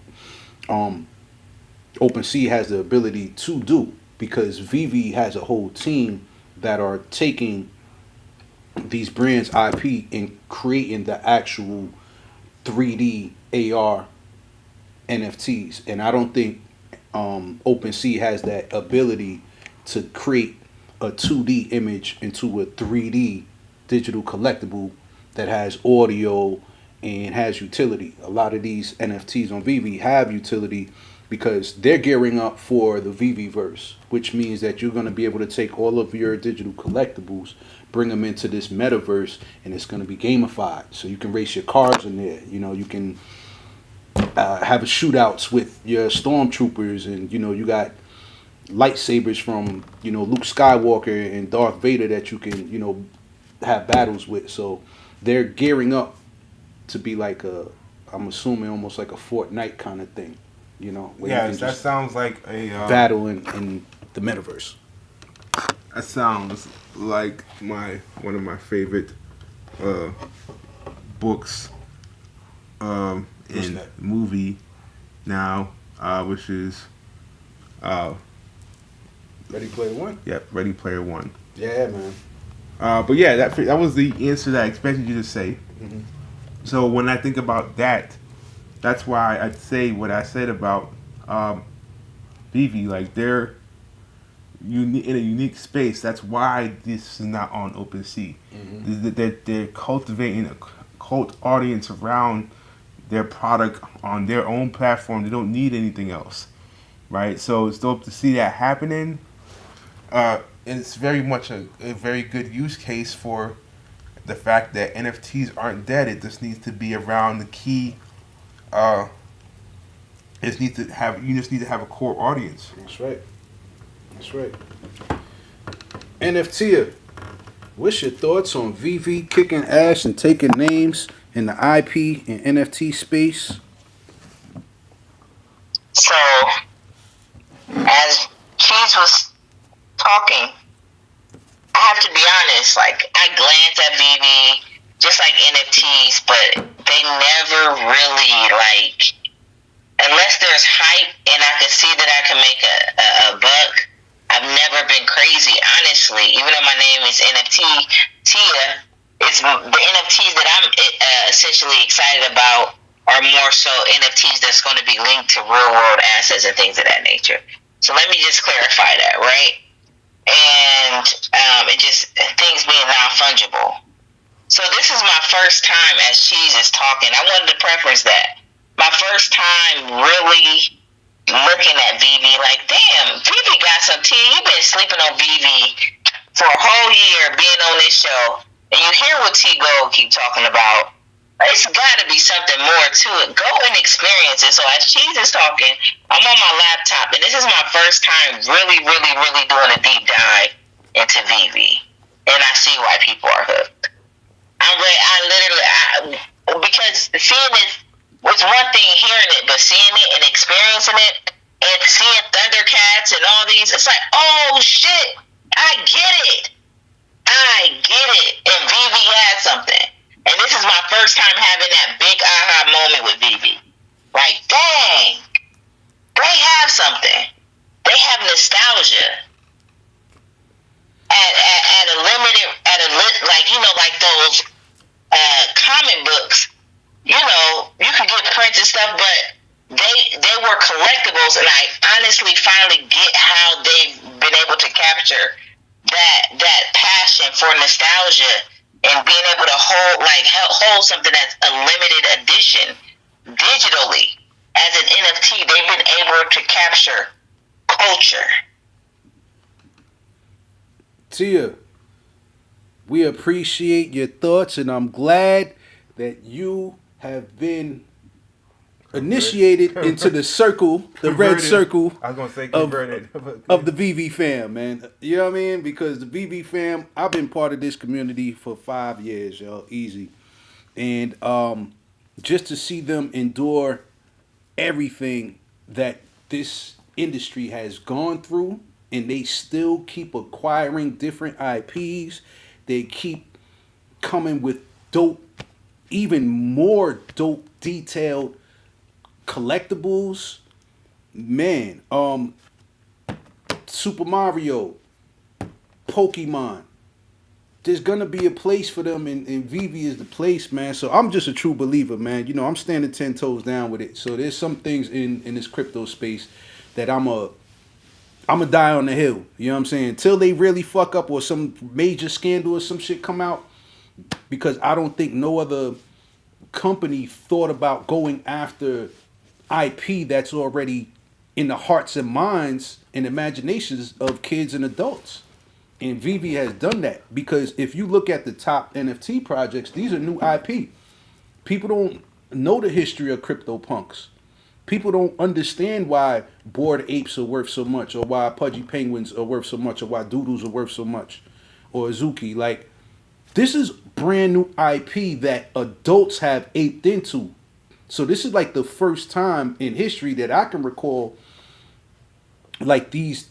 OpenSea has the ability to do, because VV has a whole team that are taking these brands IP and creating the actual 3D AR NFTs, and I don't think OpenSea has that ability to create a 2D image into a 3D digital collectible that has audio and has utility. A lot of these NFTs on VV have utility because they're gearing up for the VV verse, which means that you're going to be able to take all of your digital collectibles, bring them into this metaverse, and it's going to be gamified. So you can race your cars in there. You know, you can have shootouts with your stormtroopers, and you got lightsabers from Luke Skywalker and Darth Vader that you can have battles with. So they're gearing up to be like I'm assuming almost like a Fortnite kind of thing, where you yes, can that just sounds like a battle in the metaverse. that sounds like one of my favorite books in that? movie now, which is Ready Player One. Ready Player One. Yeah, man. But yeah, that was the answer that I expected you to say. Mm-hmm. So when I think about that, that's why I'd say what I said about Vivi. Like they're in a unique space. That's why this is not on OpenSea. Mm-hmm. They're cultivating a cult audience around their product on their own platform. They don't need anything else, right? So it's dope to see that happening. And it's very much a very good use case for the fact that NFTs aren't dead. It just needs to be around the key. You just need to have a core audience. That's right. That's right. NFT, what's your thoughts on VV kicking ass and taking names in the IP and NFT space? So, as Cheese was talking, I have to be honest, like, I glance at VV just like NFTs, but they never really, like, unless there's hype and I can see that I can make a buck, I've never been crazy, honestly. Even though my name is NFT Tia, it's the NFTs that I'm essentially excited about are more so NFTs that's going to be linked to real world assets and things of that nature. So let me just clarify that, right? And just things being non-fungible. So this is my first time as Cheese is talking. I wanted to preference that. My first time really looking at VV like, damn, VV got some tea. You've been sleeping on VV for a whole year being on this show. And you hear what T Gold keep talking about. It's got to be something more to it. Go and experience it. So as Cheese is talking, I'm on my laptop, and this is my first time really, really, really doing a deep dive into VV. And I see why people are hooked. Because seeing it was one thing, hearing it, but seeing it and experiencing it, and seeing Thundercats and all these, it's like, oh shit, I get it. And VV had something. And this is my first time having that big aha moment with VV. Like, dang, they have something. They have nostalgia. At a limited, like those comic books, you can get prints and stuff, but they were collectibles, and I honestly finally get how they've been able to capture that passion for nostalgia and being able to hold something that's a limited edition digitally as an NFT. They've been able to capture culture. Tia, we appreciate your thoughts, and I'm glad that you have been initiated into the circle, the red circle. I was gonna say converted of the VV fam, man. You know what I mean? Because the VV fam, I've been part of this community for 5 years, y'all, easy. And just to see them endure everything that this industry has gone through, and they still keep acquiring different IPs. They keep coming with dope, even more dope, detailed collectibles. Man, Super Mario, Pokemon. There's gonna be a place for them, and Vivi is the place, man. So I'm just a true believer, man. You know, I'm standing 10 toes down with it. So there's some things in this crypto space that I'm a die on the hill. You know what I'm saying? Until they really fuck up or some major scandal or some shit come out, because I don't think no other company thought about going after IP that's already in the hearts and minds and imaginations of kids and adults. And Vivi has done that because if you look at the top NFT projects, these are new IP. People don't know the history of CryptoPunks. People don't understand why Bored Apes are worth so much, or why Pudgy Penguins are worth so much, or why Doodles are worth so much, or Azuki. Like, this is brand new IP that adults have aped into. So this is like the first time in history that I can recall, like this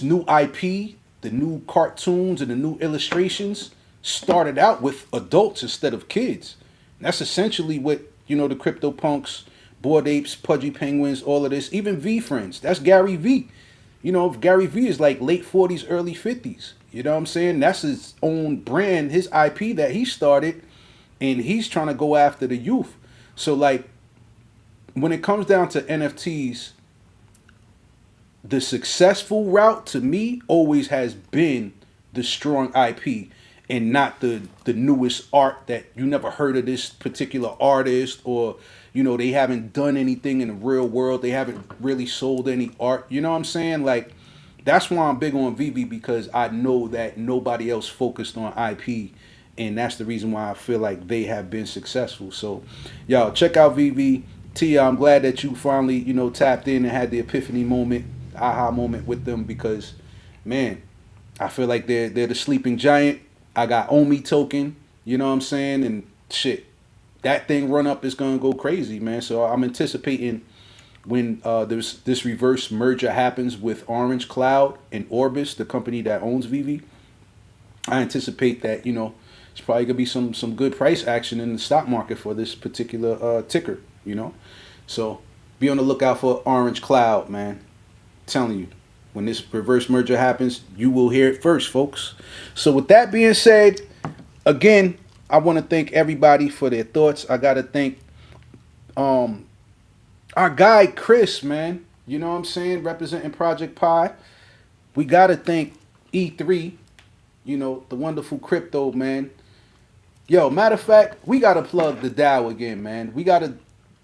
new IP, the new cartoons and the new illustrations started out with adults instead of kids. And that's essentially what, the CryptoPunks, Bored Apes, Pudgy Penguins, all of this, even V Friends. That's Gary V. Gary V is like late 40s, early 50s. You know what I'm saying? That's his own brand, his IP that he started, and he's trying to go after the youth. So like, when it comes down to NFTs, the successful route to me always has been the strong IP and not the newest art that you never heard of this particular artist, or they haven't done anything in the real world, they haven't really sold any art. You know what I'm saying? Like, that's why I'm big on Vivi, because I know that nobody else focused on IP, and that's the reason why I feel like they have been successful. So y'all check out Vivi. Tia, I'm glad that you finally tapped in and had the epiphany moment, aha moment with them, because man, I feel like they're the sleeping giant. I got Omi token, you know what I'm saying, and shit, that thing run up is gonna go crazy, man. So I'm anticipating when there's this reverse merger happens with Orange Cloud and Orbis, the company that owns Vivi. I anticipate that it's probably gonna be some good price action in the stock market for this particular ticker, So be on the lookout for Orange Cloud, man. Telling you, when this reverse merger happens, you will hear it first, folks. So with that being said, again, I want to thank everybody for their thoughts. I gotta thank our guy Chris, man. You know what I'm saying, representing Project Pi. We gotta thank E3, the wonderful crypto, man. Yo, matter of fact, we gotta plug the DAO again, man. We gotta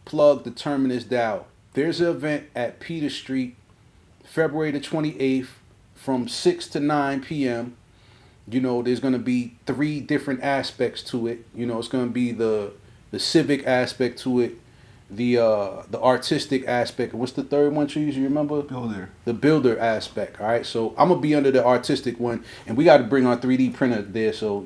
plug the Terminus DAO. There's an event at Peter Street, February the 28th, from 6 to 9 p.m. There's going to be 3 different aspects to it. It's going to be the civic aspect to it, the artistic aspect. What's the third one, Trees? You remember? Builder. The builder aspect. All right. So I'm going to be under the artistic one, and we got to bring our 3D printer there so,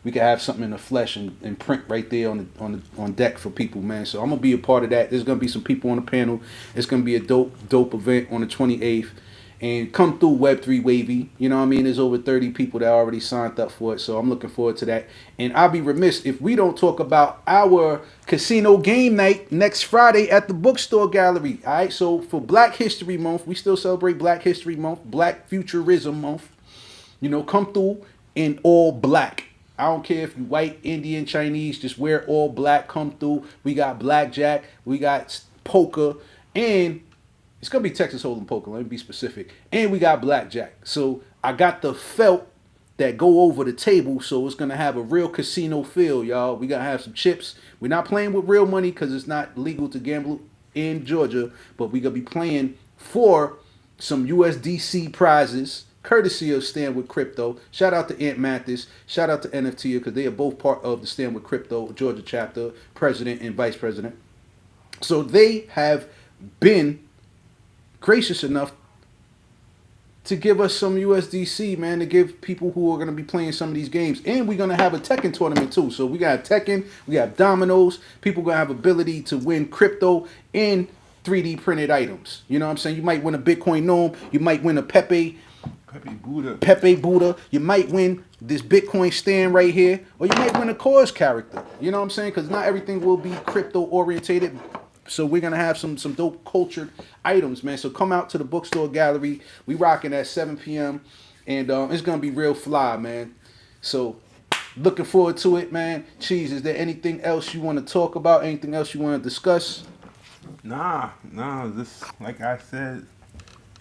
we can have something in the flesh and print right there on deck for people, man. So I'm going to be a part of that. There's going to be some people on the panel. It's going to be a dope event on the 28th. And come through Web3 Wavy. You know what I mean? There's over 30 people that already signed up for it. So I'm looking forward to that. And I'll be remiss if we don't talk about our casino game night next Friday at the Bookstore Gallery. All right. So for Black History Month, we still celebrate Black History Month, Black Futurism Month. Come through in all black. I don't care if you white, Indian, Chinese, just wear all black, come through. We got blackjack, we got poker, and it's going to be Texas Hold'em poker, let me be specific. And we got blackjack. So I got the felt that go over the table, so it's going to have a real casino feel, y'all. We going to have some chips. We're not playing with real money because it's not legal to gamble in Georgia, but we're going to be playing for some USDC prizes, courtesy of Stand With Crypto. Shout out to Aunt Mathis. Shout out to NFT, because they are both part of the Stand With Crypto Georgia chapter, president and vice president. So they have been gracious enough to give us some USDC, man, to give people who are going to be playing some of these games. And we're going to have a Tekken tournament too. So we got Tekken, we have dominoes. People going to have ability to win crypto and 3D printed items. You know what I'm saying? You might win a Bitcoin gnome. You might win a Pepe Buddha. You might win this Bitcoin stand right here. Or you might win a Cause character. You know what I'm saying? Because not everything will be crypto orientated. So we're going to have some dope cultured items, man. So come out to the bookstore gallery. We rocking at 7 p.m. And it's going to be real fly, man. So looking forward to it, man. Cheese, is there anything else you want to talk about? Anything else you want to discuss? Nah, this, like I said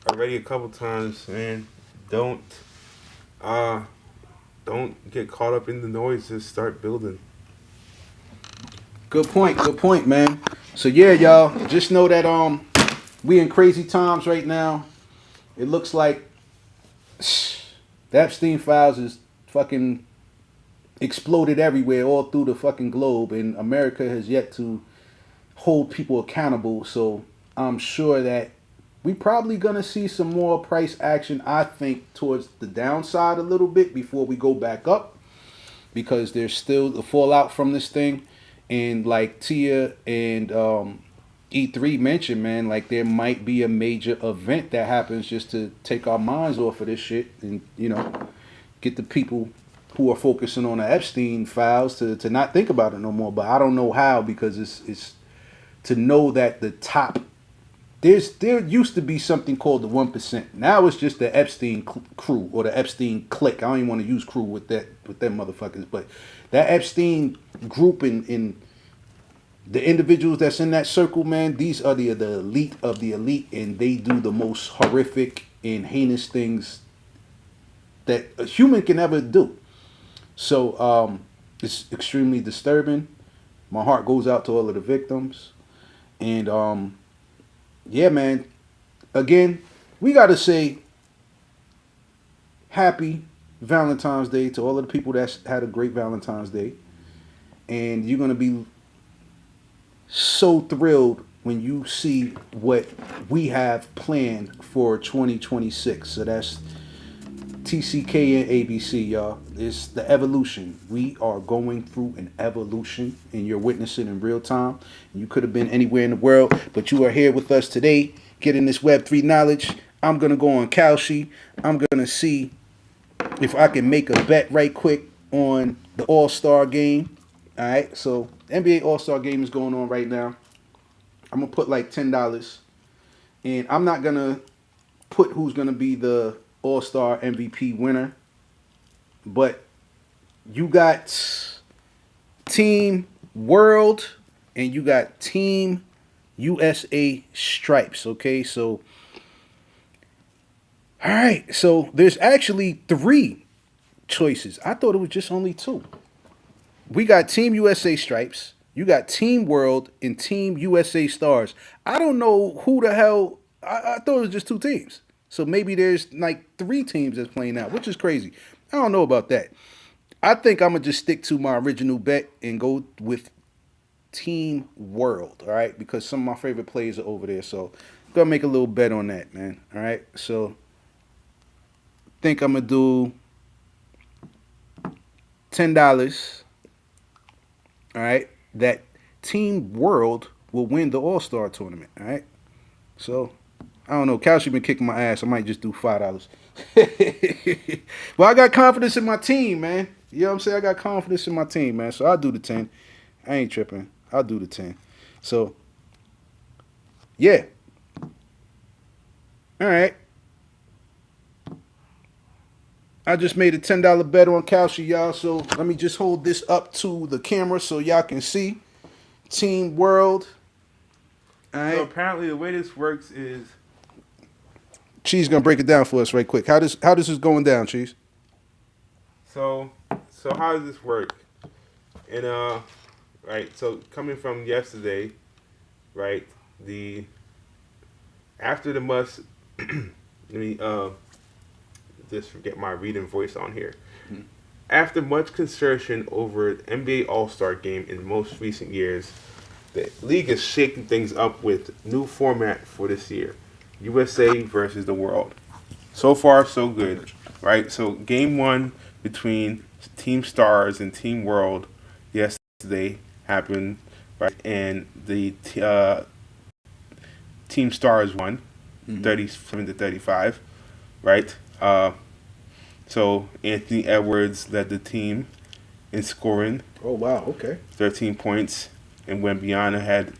already a couple times, man, don't get caught up in the noise, just start building. Good point, man. So yeah, y'all, just know that we in crazy times right now. It looks like the Epstein files is fucking exploded everywhere, all through the fucking globe, and America has yet to hold people accountable. So I'm sure that we probably gonna see some more price action, I think, towards the downside a little bit before we go back up, because there's still the fallout from this thing. And like Tia and E3 mentioned, man, like there might be a major event that happens just to take our minds off of this shit and, you know, get the people who are focusing on the Epstein files to not think about it no more. But I don't know how, because it's to know that the top, there used to be something called the 1%. Now it's just the Epstein crew or the Epstein clique. I don't even want to use crew with them motherfuckers, but that Epstein group and the individuals that's in that circle, man, these are the elite of the elite, and they do the most horrific and heinous things that a human can ever do. So it's extremely disturbing. My heart goes out to all of the victims. And yeah, man, again, we got to say happy Valentine's Day to all of the people that's had a great Valentine's Day. And you're going to be so thrilled when you see what we have planned for 2026. So that's TCK and ABC, y'all. It's the evolution. We are going through an evolution, and you're witnessing in real time. You could have been anywhere in the world, but you are here with us today, getting this Web3 knowledge. I'm going to go on Kalshi. I'm going to see if I can make a bet right quick on the All-Star game. All right, so NBA All-Star game is going on right now. I'm going to put like $10. And I'm not going to put who's going to be the All-Star MVP winner. But you got Team World and you got Team USA Stripes, okay? So, all right. So there's actually 3 choices. I thought it was just only 2. We got Team USA Stripes, you got Team World, and Team USA Stars. I don't know who the hell. I thought it was just 2 teams. So maybe there's like 3 teams that's playing out, which is crazy. I don't know about that. I think I'm going to just stick to my original bet and go with Team World, all right? Because some of my favorite players are over there. So I'm going to make a little bet on that, man. All right? So I think I'm going to do $10. All right? That Team World will win the All-Star tournament, all right? So I don't know. Kalshi been kicking my ass. I might just do $5. Well, I got confidence in my team, man. You know what I'm saying? I got confidence in my team, man. So I'll do the 10. I ain't tripping. I'll do the 10. So, yeah. All right. I just made a $10 bet on Kalshi, y'all. So let me just hold this up to the camera so y'all can see. Team World. All right. So apparently the way this works is, Cheese gonna break it down for us right quick. How this is going down, Cheese? So how does this work? And right, so coming from yesterday, right, after the must let me just forget my reading voice on here. Mm-hmm. After much concertion over NBA All-Star game in most recent years, the league is shaking things up with new format for this year. USA versus the world. So far, so good, right? So game one between Team Stars and Team World yesterday happened, right? And the Team Stars won, 37-35, right? So Anthony Edwards led the team in scoring, Oh wow. Okay. 13 points, and Wembyana had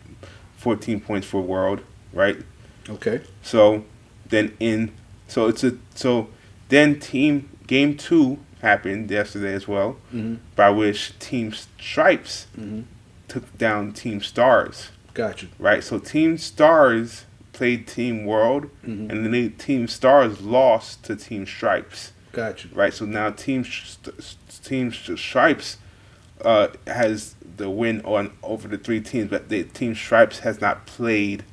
14 points for World, right? Okay. So then then team game two happened yesterday as well, by which Team Stripes took down Team Stars, Gotcha. right? So Team Stars played Team World, and then Team Stars lost to Team Stripes, Gotcha. right? So now Team Stripes has the win on over the three teams, but the Team Stripes has not played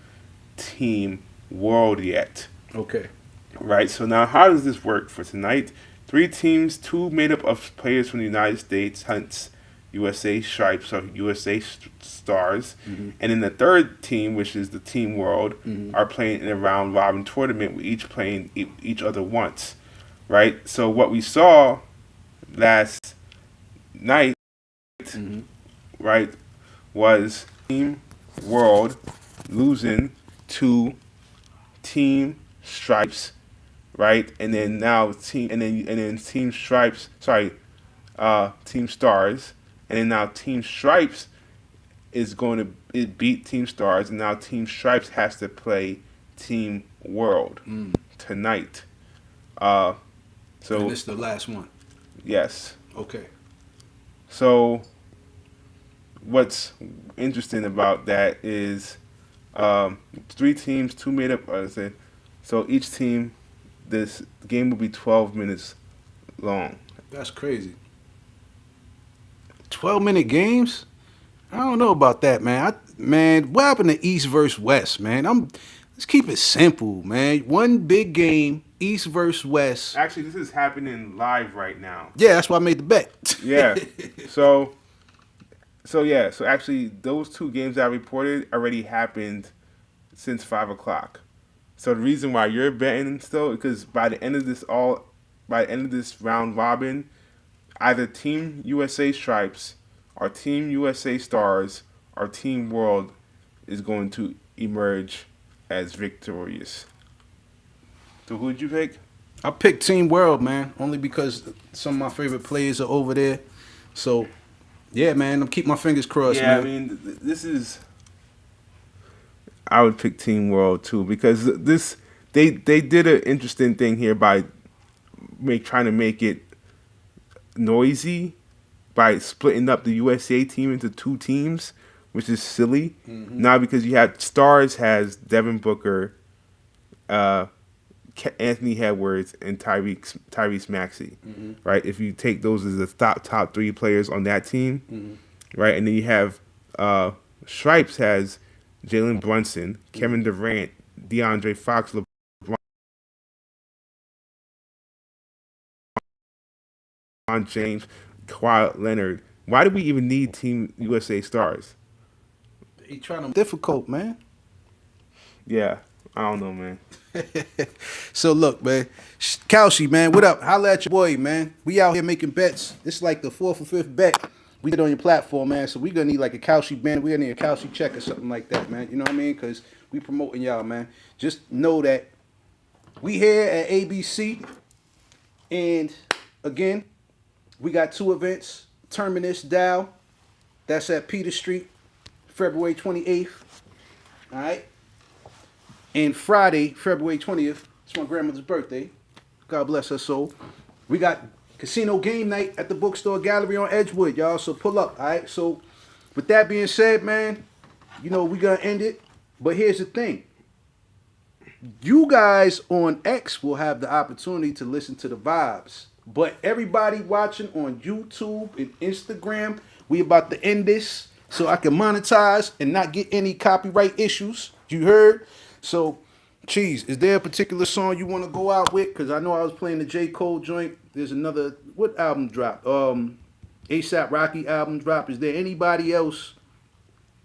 Team World yet, Okay. right? So now how does this work for tonight? Three teams, two made up of players from the United States, hence USA Stripes or USA Stars, and then the third team, which is the Team World, are playing in a round robin tournament with each playing each other once, right? So what we saw last night, right, was Team World losing to Team Stripes, right, and then now Team Stripes, Team Stars, and then now Team Stripes is going to beat Team Stars, and now Team Stripes has to play Team World tonight. And So this is the last one. yes. Okay. So what's interesting about that is three teams, two made up. So each team, this game will be 12 minutes long. That's crazy. 12-minute games? I don't know about that, man. Man, what happened to East versus West, man? Let's keep it simple, man. One big game, East versus West. Actually, this is happening live right now. Yeah, that's why I made the bet. Yeah. So actually, those two games I reported already happened since 5 o'clock. So the reason why you're betting still, because by the end of this round robin, either Team USA Stripes or Team USA Stars or Team World is going to emerge as victorious. So who'd you pick? I picked Team World, man, only because some of my favorite players are over there. So, yeah, man, I'm keeping my fingers crossed, Yeah, man. I mean, this is. I would pick Team World too, because they did an interesting thing here by trying to make it noisy by splitting up the USA team into two teams, which is silly. Now because you have Stars has Devin Booker, Anthony Edwards, and Tyrese Maxey, right? If you take those as the top three players on that team, right, and then you have Stripes has Jalen Brunson, Kevin Durant, DeAndre Fox, LeBron James, Kawhi Leonard. Why do we even need Team USA Stars? He trying to difficult, man. Yeah, I don't know, man. So look, man, Kalshi, man, what up? Holla at your boy, man. We out here making bets. This is like the fourth or fifth bet we did on your platform, man. So we gonna need like a Kalshi band. We gonna need a Kalshi check or something like that, man. You know what I mean? Because we promoting y'all, man. Just know that we here at ABC, and again, we got two events. Terminus Dow, that's at Peter Street, February 28th. All right. And Friday, February 20th, it's my grandmother's birthday. God bless her soul. We got casino game night at the Bookstore Gallery on Edgewood, y'all. So pull up, all right? So with that being said, man, you know, we going to end it. But here's the thing. You guys on X will have the opportunity to listen to the vibes. But everybody watching on YouTube and Instagram, we about to end this so I can monetize and not get any copyright issues. You heard? So, Cheese, is there a particular song you want to go out with? Because I know I was playing the J. Cole joint. There's another, what album dropped? A$AP Rocky album dropped. Is there anybody else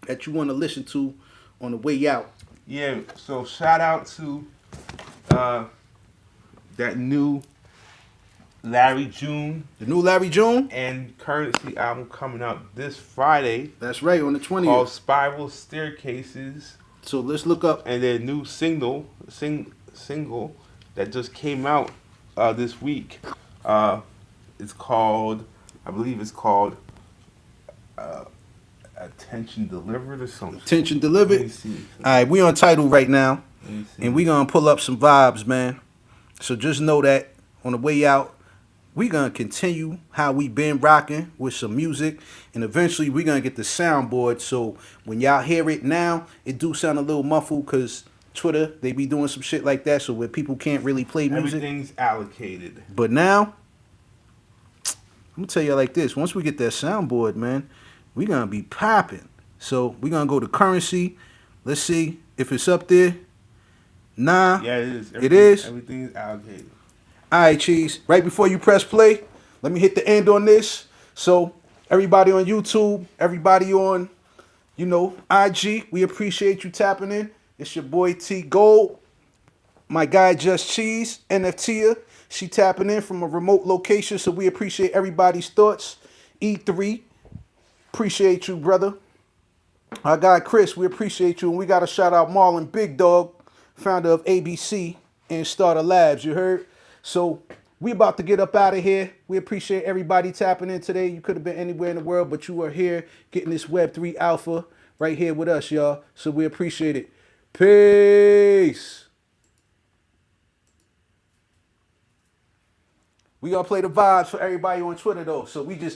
that you want to listen to on the way out? Yeah, so shout out to that new Larry June The new Larry June. and Currency album coming out this Friday That's right, on the called 20th. Spiral Staircases, So let's look up. and their new single that just came out this week. It's called, I believe it's called Attention Delivered or something. Attention Let me delivered. see. All right, we on title right now, Let me see. and we gonna pull up some vibes, man. So just know that on the way out, we gonna continue how we been rocking with some music, and eventually we gonna get the soundboard. So when y'all hear it now, it do sound a little muffled because Twitter they be doing some shit like that, so where people can't really play music. Everything's allocated. But now, I'm gonna tell you like this: once we get that soundboard, man, we gonna be popping. So we gonna go to Currency. Let's see if it's up there. Nah. Yeah, it is. It is? Everything is allocated. All right, Cheese. Right before you press play, let me hit the end on this. So everybody on YouTube, everybody on, IG, we appreciate you tapping in. It's your boy T Gold. My guy Just Cheese, NFTer. She tapping in from a remote location, so we appreciate everybody's thoughts. E3, appreciate you, brother. Our guy Chris, we appreciate you. And we got to shout out Marlon Big Dog, founder of ABC and Starter Labs, you heard? So we about to get up out of here. We appreciate everybody tapping in today. You could have been anywhere in the world, but you are here getting this Web3 alpha right here with us, y'all. So we appreciate it. Peace. We gonna play the vibes for everybody on Twitter though. So we just